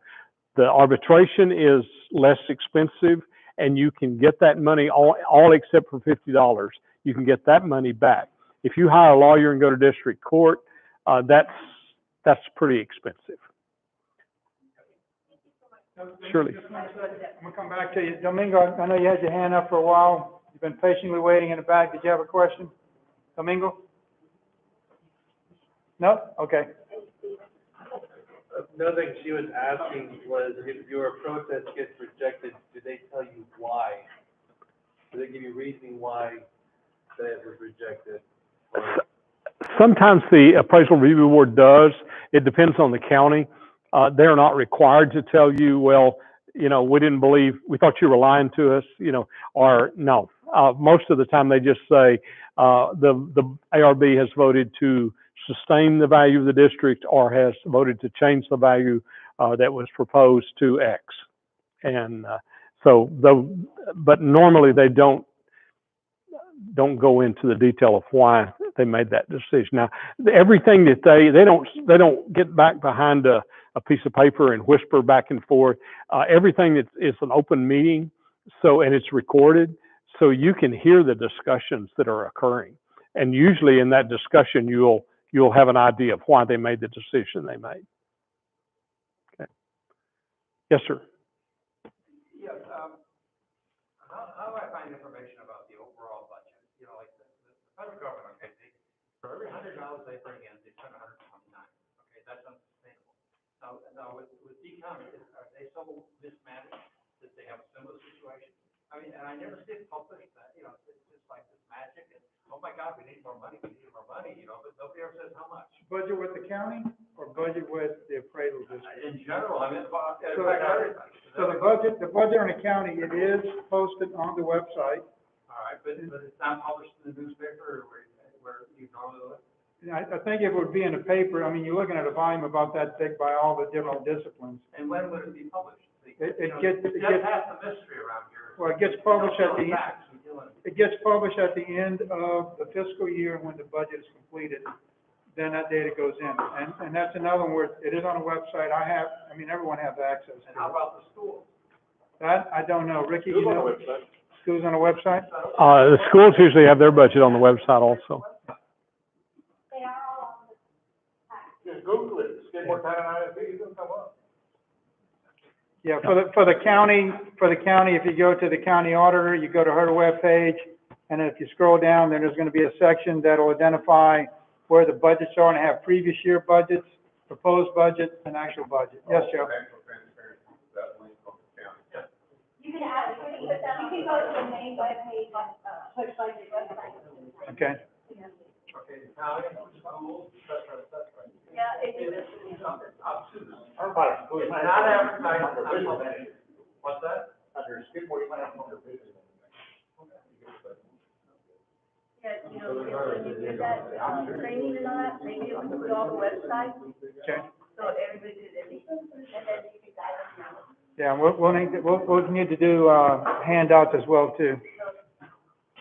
Speaker 2: The arbitration is less expensive, and you can get that money all except for $50. You can get that money back. If you hire a lawyer and go to district court, that's pretty expensive. Surely.
Speaker 1: I'm gonna come back to you. Domingo, I know you had your hand up for a while. You've been patiently waiting in the back. Did you have a question? Domingo? No? Okay.
Speaker 10: Another thing she was asking was, if your protest gets rejected, do they tell you why? Do they give you reasoning why that it was rejected?
Speaker 2: Sometimes the appraisal review board does. It depends on the county. They're not required to tell you, well, we didn't believe, we thought you were lying to us, or no. Most of the time they just say, the ARB has voted to sustain the value of the district or has voted to change the value that was proposed to X. And but normally they don't go into the detail of why they made that decision. Now, everything that they don't get back behind a piece of paper and whisper back and forth. Everything is an open meeting, and it's recorded, so you can hear the discussions that are occurring. And usually in that discussion, you'll have an idea of why they made the decision they made. Okay. Yes, sir.
Speaker 10: Yes, how do I find information about the overall budget? Like the federal government, okay, for every $100 they bring in, they spend $129. Okay, that's unsustainable. Now with D County, are they so mismanaged that they have a similar situation? I mean, and I never see it published that, it's just like this magic, and, oh my God, we need more money, but nobody ever says how much.
Speaker 1: Budget with the county or budget with the appraisal district?
Speaker 10: In general, I mean, everybody.
Speaker 1: So the budget on the county, it is posted on the website.
Speaker 10: All right, but it's not published in the newspaper where you normally look?
Speaker 1: I think if it would be in the paper, I mean, you're looking at a volume about that big by all the different disciplines.
Speaker 4: And when would it be published?
Speaker 1: It gets,
Speaker 4: That's the mystery around here.
Speaker 1: well, it gets published at the,
Speaker 4: Facts, we deal in-
Speaker 1: it gets published at the end of the fiscal year when the budget is completed. Then that data goes in. And that's another one where it is on a website. Everyone has access
Speaker 4: And
Speaker 1: to
Speaker 4: how
Speaker 1: it.
Speaker 4: about the schools?
Speaker 1: That, I don't know. Ricky, you know? Schools on a website?
Speaker 2: The schools usually have their budget on the website also.
Speaker 8: They are all on the
Speaker 13: Just Google it, Skidmore-Tynan ISD, it'll come up.
Speaker 1: Yeah, for the county, if you go to the county auditor, you go to her webpage, and if you scroll down, then there's gonna be a section that'll identify where the budgets are and have previous year budgets, proposed budget, and actual budget. Yes, Joe?
Speaker 13: Financial transparency, that link on the county.
Speaker 8: You can add, you can go to the main webpage on, push budget website.
Speaker 1: Okay.
Speaker 4: Okay, county, schools, et cetera.
Speaker 8: Yeah, it is.
Speaker 13: Everybody, schools,
Speaker 4: Not advertising. What's that?
Speaker 13: Under Skidmore, you might have under business.
Speaker 11: Yeah, when you do that, training and all that, maybe it would go on the website,
Speaker 1: Okay.
Speaker 11: so everybody could, and then you can guide them now.
Speaker 1: Yeah, we'll need to do, handouts as well, too.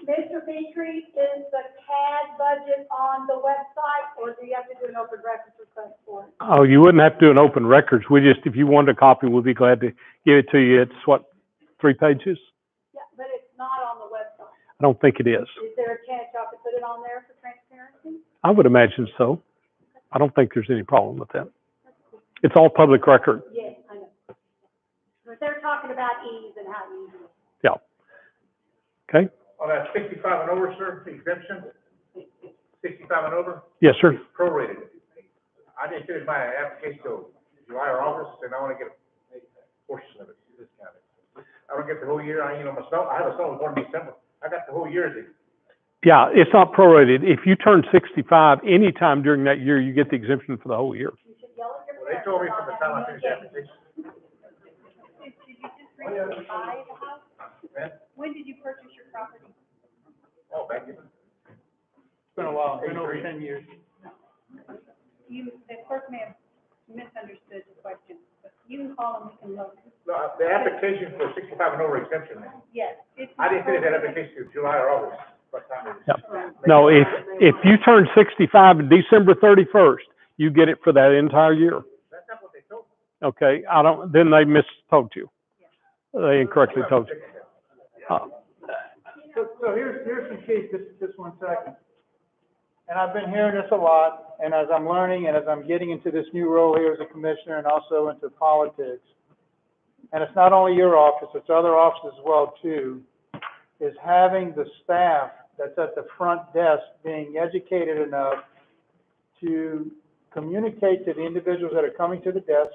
Speaker 3: Mr. Petrie, is the CAD budget on the website, or do you have to do an open records request for it?
Speaker 2: Oh, you wouldn't have to do an open records. If you wanted a copy, we'd be glad to give it to you. It's what, 3 pages?
Speaker 3: Yeah, but it's not on the website.
Speaker 2: I don't think it is.
Speaker 3: Is there a chance y'all could put it on there for transparency?
Speaker 2: I would imagine so. I don't think there's any problem with that. It's all public record.
Speaker 3: Yes, I know. But they're talking about ease and how easy.
Speaker 2: Yeah. Okay?
Speaker 13: On that 65 and over, sir, exemption, 65 and over,
Speaker 2: Yes, sir.
Speaker 13: prorated. I didn't finish my application till July or August, and I want to get a portion of it, discounted. I don't get the whole year, I have a son born in December, I got the whole year.
Speaker 2: Yeah, it's not prorated. If you turn 65, anytime during that year, you get the exemption for the whole year.
Speaker 3: You should yell at your
Speaker 13: Well, they
Speaker 3: parents
Speaker 13: told me
Speaker 3: about
Speaker 13: from the
Speaker 3: that.
Speaker 13: time I finished the application.
Speaker 8: Did you just recently buy the house?
Speaker 13: Man,
Speaker 8: When did you purchase your property?
Speaker 13: oh, back in.
Speaker 1: It's been a while, it's been over 10 years.
Speaker 8: The clerk may have misunderstood the question, but you can call and we can look.
Speaker 13: No, the application for 65 and over exemption,
Speaker 8: Yes.
Speaker 13: I didn't finish that application till July or August. What time is it?
Speaker 2: Yep. No, if you turn 65 on December 31st, you get it for that entire year.
Speaker 13: That's not what they told me.
Speaker 2: Okay, then they mistold you. They incorrectly told you.
Speaker 1: So here's some key, just 1 second. And I've been hearing this a lot, and as I'm learning and as I'm getting into this new role here as a commissioner and also into politics, and it's not only your office, it's other offices as well too, is having the staff that's at the front desk being educated enough to communicate to the individuals that are coming to the desk.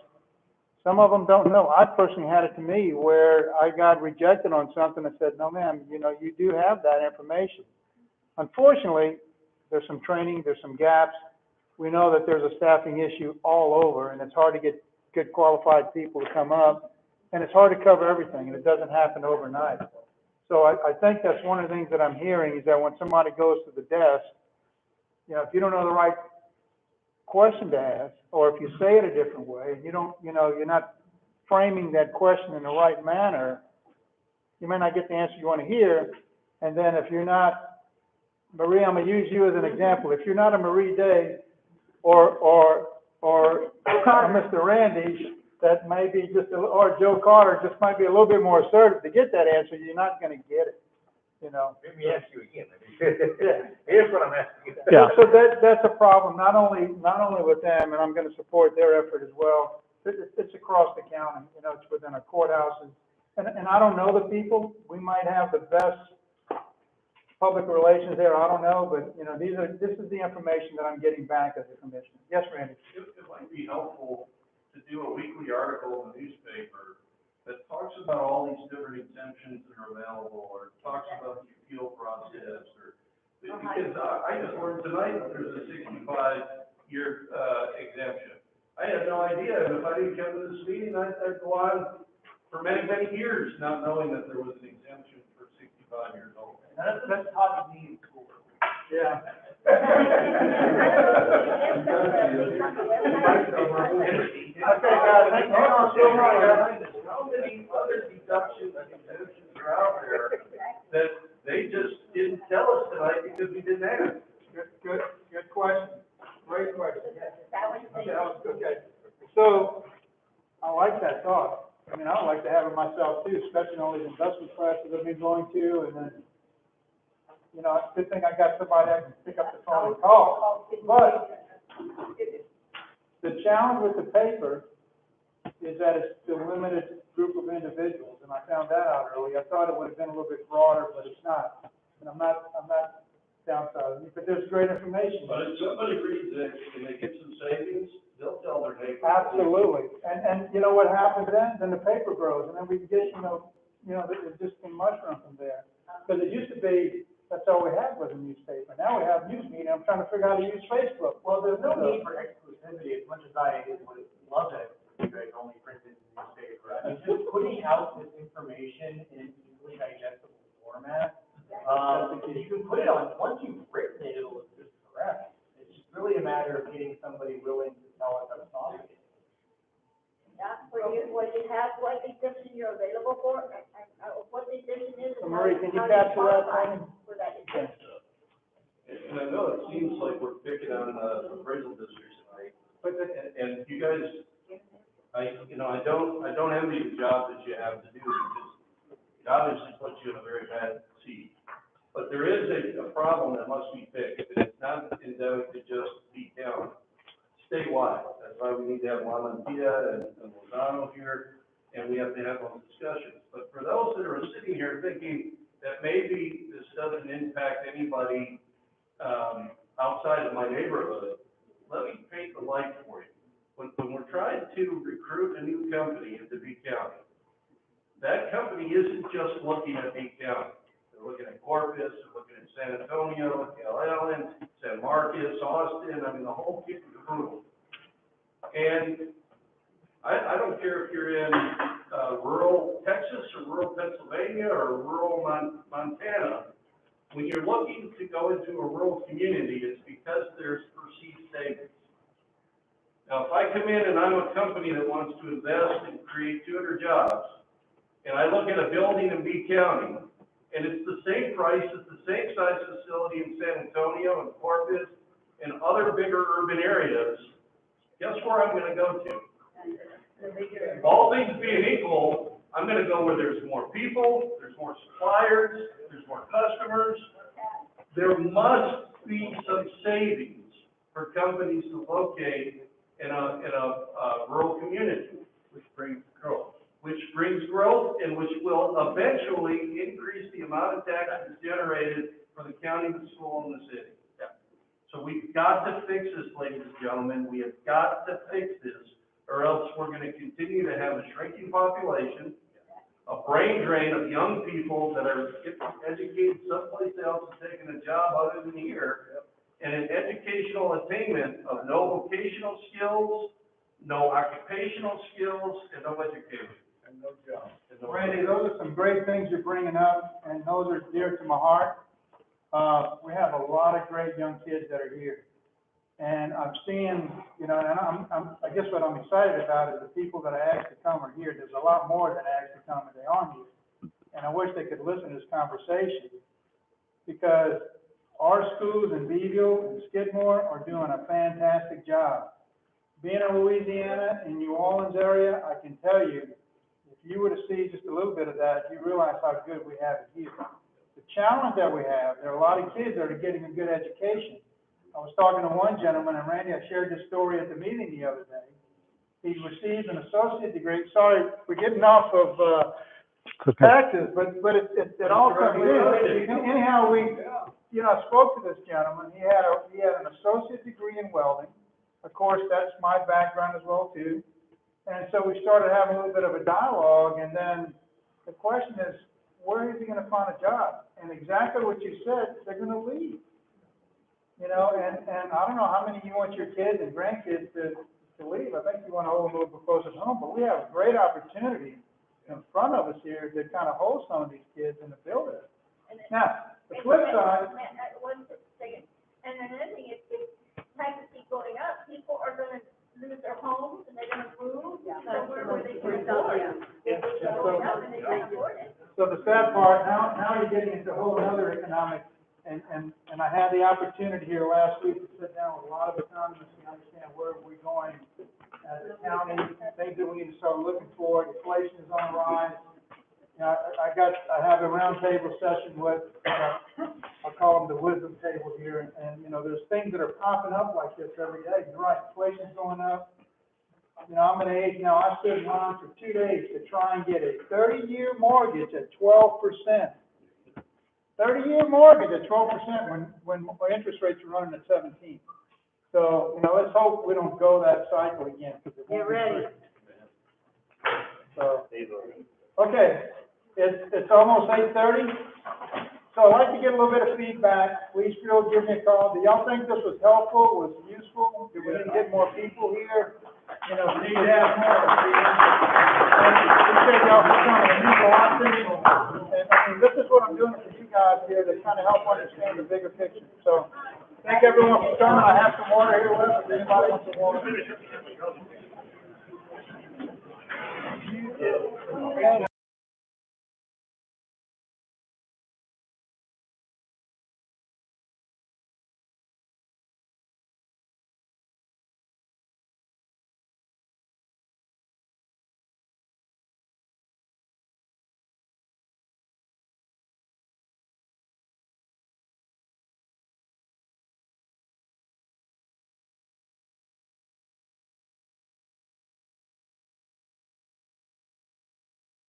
Speaker 1: Some of them don't know. I personally had it to me where I got rejected on something and said, no, ma'am, you do have that information. Unfortunately, there's some training, there's some gaps. We know that there's a staffing issue all over, and it's hard to get good qualified people to come up, and it's hard to cover everything, and it doesn't happen overnight. So I think that's one of the things that I'm hearing is that when somebody goes to the desk, if you don't know the right question to ask, or if you say it a different way, and you're not framing that question in the right manner, you may not get the answer you want to hear. And then if you're not, Marie, I'm gonna use you as an example. If you're not a Marie Day or Mr. Randy, that may be or Joe Carter, just might be a little bit more assertive to get that answer, you're not gonna get it,
Speaker 13: Let me ask you again. Here's what I'm asking.
Speaker 2: Yeah.
Speaker 1: So that's a problem, not only with them, and I'm gonna support their effort as well. It's across the county, it's within our courthouses. And I don't know the people, we might have the best public relations there, I don't know, but, this is the information that I'm getting back as a commissioner. Yes, Randy?
Speaker 5: It might be helpful to do a weekly article in the newspaper that talks about all these different exemptions that are available, or talks about the appeal process, or, because I just learned tonight that there's a 65-year exemption. I had no idea, and if I didn't come to this meeting, I'd go on for many, many years not knowing that there was an exemption for 65 years old.
Speaker 6: That's how you need school.
Speaker 1: Yeah. guys, hang on, hang on, guys.
Speaker 5: How many other deductions and exemptions are out there that they just didn't tell us tonight because we didn't ask?
Speaker 1: Good question. Great question. Okay. So, I like that thought. I mean, I would like to have it myself too, especially in all these investment classes I've been going to, and then, you know, it's a good thing I got somebody that can pick up the phone and call. But the challenge with the paper is that it's a limited group of individuals, and I found that out early. I thought it would have been a little bit broader, but it's not. And I'm not downsizing, but there's great information.
Speaker 5: But if somebody reads it and they get some savings, they'll tell their neighbors.
Speaker 1: Absolutely. And you know what happens then? Then the paper grows, and then we can get, it just can mushroom from there. Because it used to be, that's all we had was a newspaper. Now we have news media. I'm trying to figure out how to use Facebook.
Speaker 12: Well, there's no need for exclusivity as much as I would love that you guys only printed in the newspaper. I mean, just putting out this information in an easily digestible format. You can put it on, once you've written it, it'll just correct. It's just really a matter of getting somebody willing to tell us how to solve it.
Speaker 11: Yeah, when you have what exemption you're available for, what the exemption is.
Speaker 1: So Marie, can you capture that for me?
Speaker 11: For that exemption.
Speaker 5: And I know it seems like we're picking on the appraisal districts tonight, and you guys, I don't envy the job that you have to do, because it obviously puts you in a very bad seat. But there is a problem that must be fixed, and it's not endemic to just Lee County, statewide. That's why we need to have Lamantia and Lozano here, and we have to have those discussions. But for those that are sitting here thinking that maybe this doesn't impact anybody outside of my neighborhood, let me paint the light for you. When we're trying to recruit a new company into B County, that company isn't just looking at B County. They're looking at Corpus, they're looking at San Antonio, Allen, San Marcos, Austin, I mean, the whole kit and caboodle. And I don't care if you're in rural Texas or rural Pennsylvania or rural Montana. When you're looking to go into a rural community, it's because there's perceived savings. Now, if I come in and I'm a company that wants to invest and create 200 jobs, and I look at a building in B County, and it's the same price, it's the same size facility in San Antonio and Corpus and other bigger urban areas, guess where I'm gonna go to? All things being equal, I'm gonna go where there's more people, there's more suppliers, there's more customers. There must be some savings for companies to locate in a rural community, which brings growth and which will eventually increase the amount of taxes generated for the county, the school, and the city. So we've got to fix this, ladies and gentlemen. We have got to fix this, or else we're going to continue to have a shrinking population, a brain drain of young people that are getting educated someplace else and taking a job other than here, and an educational attainment of no vocational skills, no occupational skills, and no education. And no job.
Speaker 1: Randy, those are some great things you're bringing up, and those are dear to my heart. We have a lot of great young kids that are here. And I'm seeing, and I guess what I'm excited about is the people that I asked to come are here. There's a lot more that I asked to come and they aren't here. And I wish they could listen to this conversation, because our schools in Beeville and Skidmore are doing a fantastic job. Being in Louisiana, in New Orleans area, I can tell you, if you were to see just a little bit of that, you realize how good we have it here. The challenge that we have, there are a lot of kids that are getting a good education. I was talking to one gentleman, and Randy, I shared this story at the meeting the other day. He received an associate degree. Sorry, we're getting off of taxes, but it all comes in. Anyhow, I spoke to this gentleman. He had an associate degree in welding. Of course, that's my background as well too. And so we started having a little bit of a dialogue, and then the question is, where is he going to find a job? And exactly what you said, they're going to leave. And I don't know how many you want your kids and grandkids to leave. I think you want to hold them a little bit closer to home, but we have a great opportunity in front of us here to kind of hold some of these kids and to build it. Now, the flip side.
Speaker 11: One second. And another thing is, if taxes keep going up, people are going to
Speaker 1: sad part, now you're getting into a whole other economic, and I had the opportunity here last week to sit down with a lot of economists and understand where we're going as a county, things that we need to start looking for. Inflation is on the rise. You know, I have a roundtable session with, I call them the wisdom table here, and, you know, there's things that are popping up like this every day. You're right, inflation's going up. You know, I'm at an age now, I stood in line for 2 days to try and get a 30-year mortgage at 12%. 30-year mortgage at 12% when interest rates are running at 17. So, you know, let's hope we don't go that cycle again.
Speaker 11: Get ready.
Speaker 1: So, okay, it's almost 8:30. So I'd like to get a little bit of feedback. Please feel, give me a call. Do y'all think this was helpful, was useful? Did we get more people here? You know, need to have more. Thank you. Appreciate y'all for coming. It means a lot to me. And I mean, this is what I'm doing for you guys here to kind of help understand the bigger picture. So thank everyone for coming. I have some water here with us. If anybody wants some water.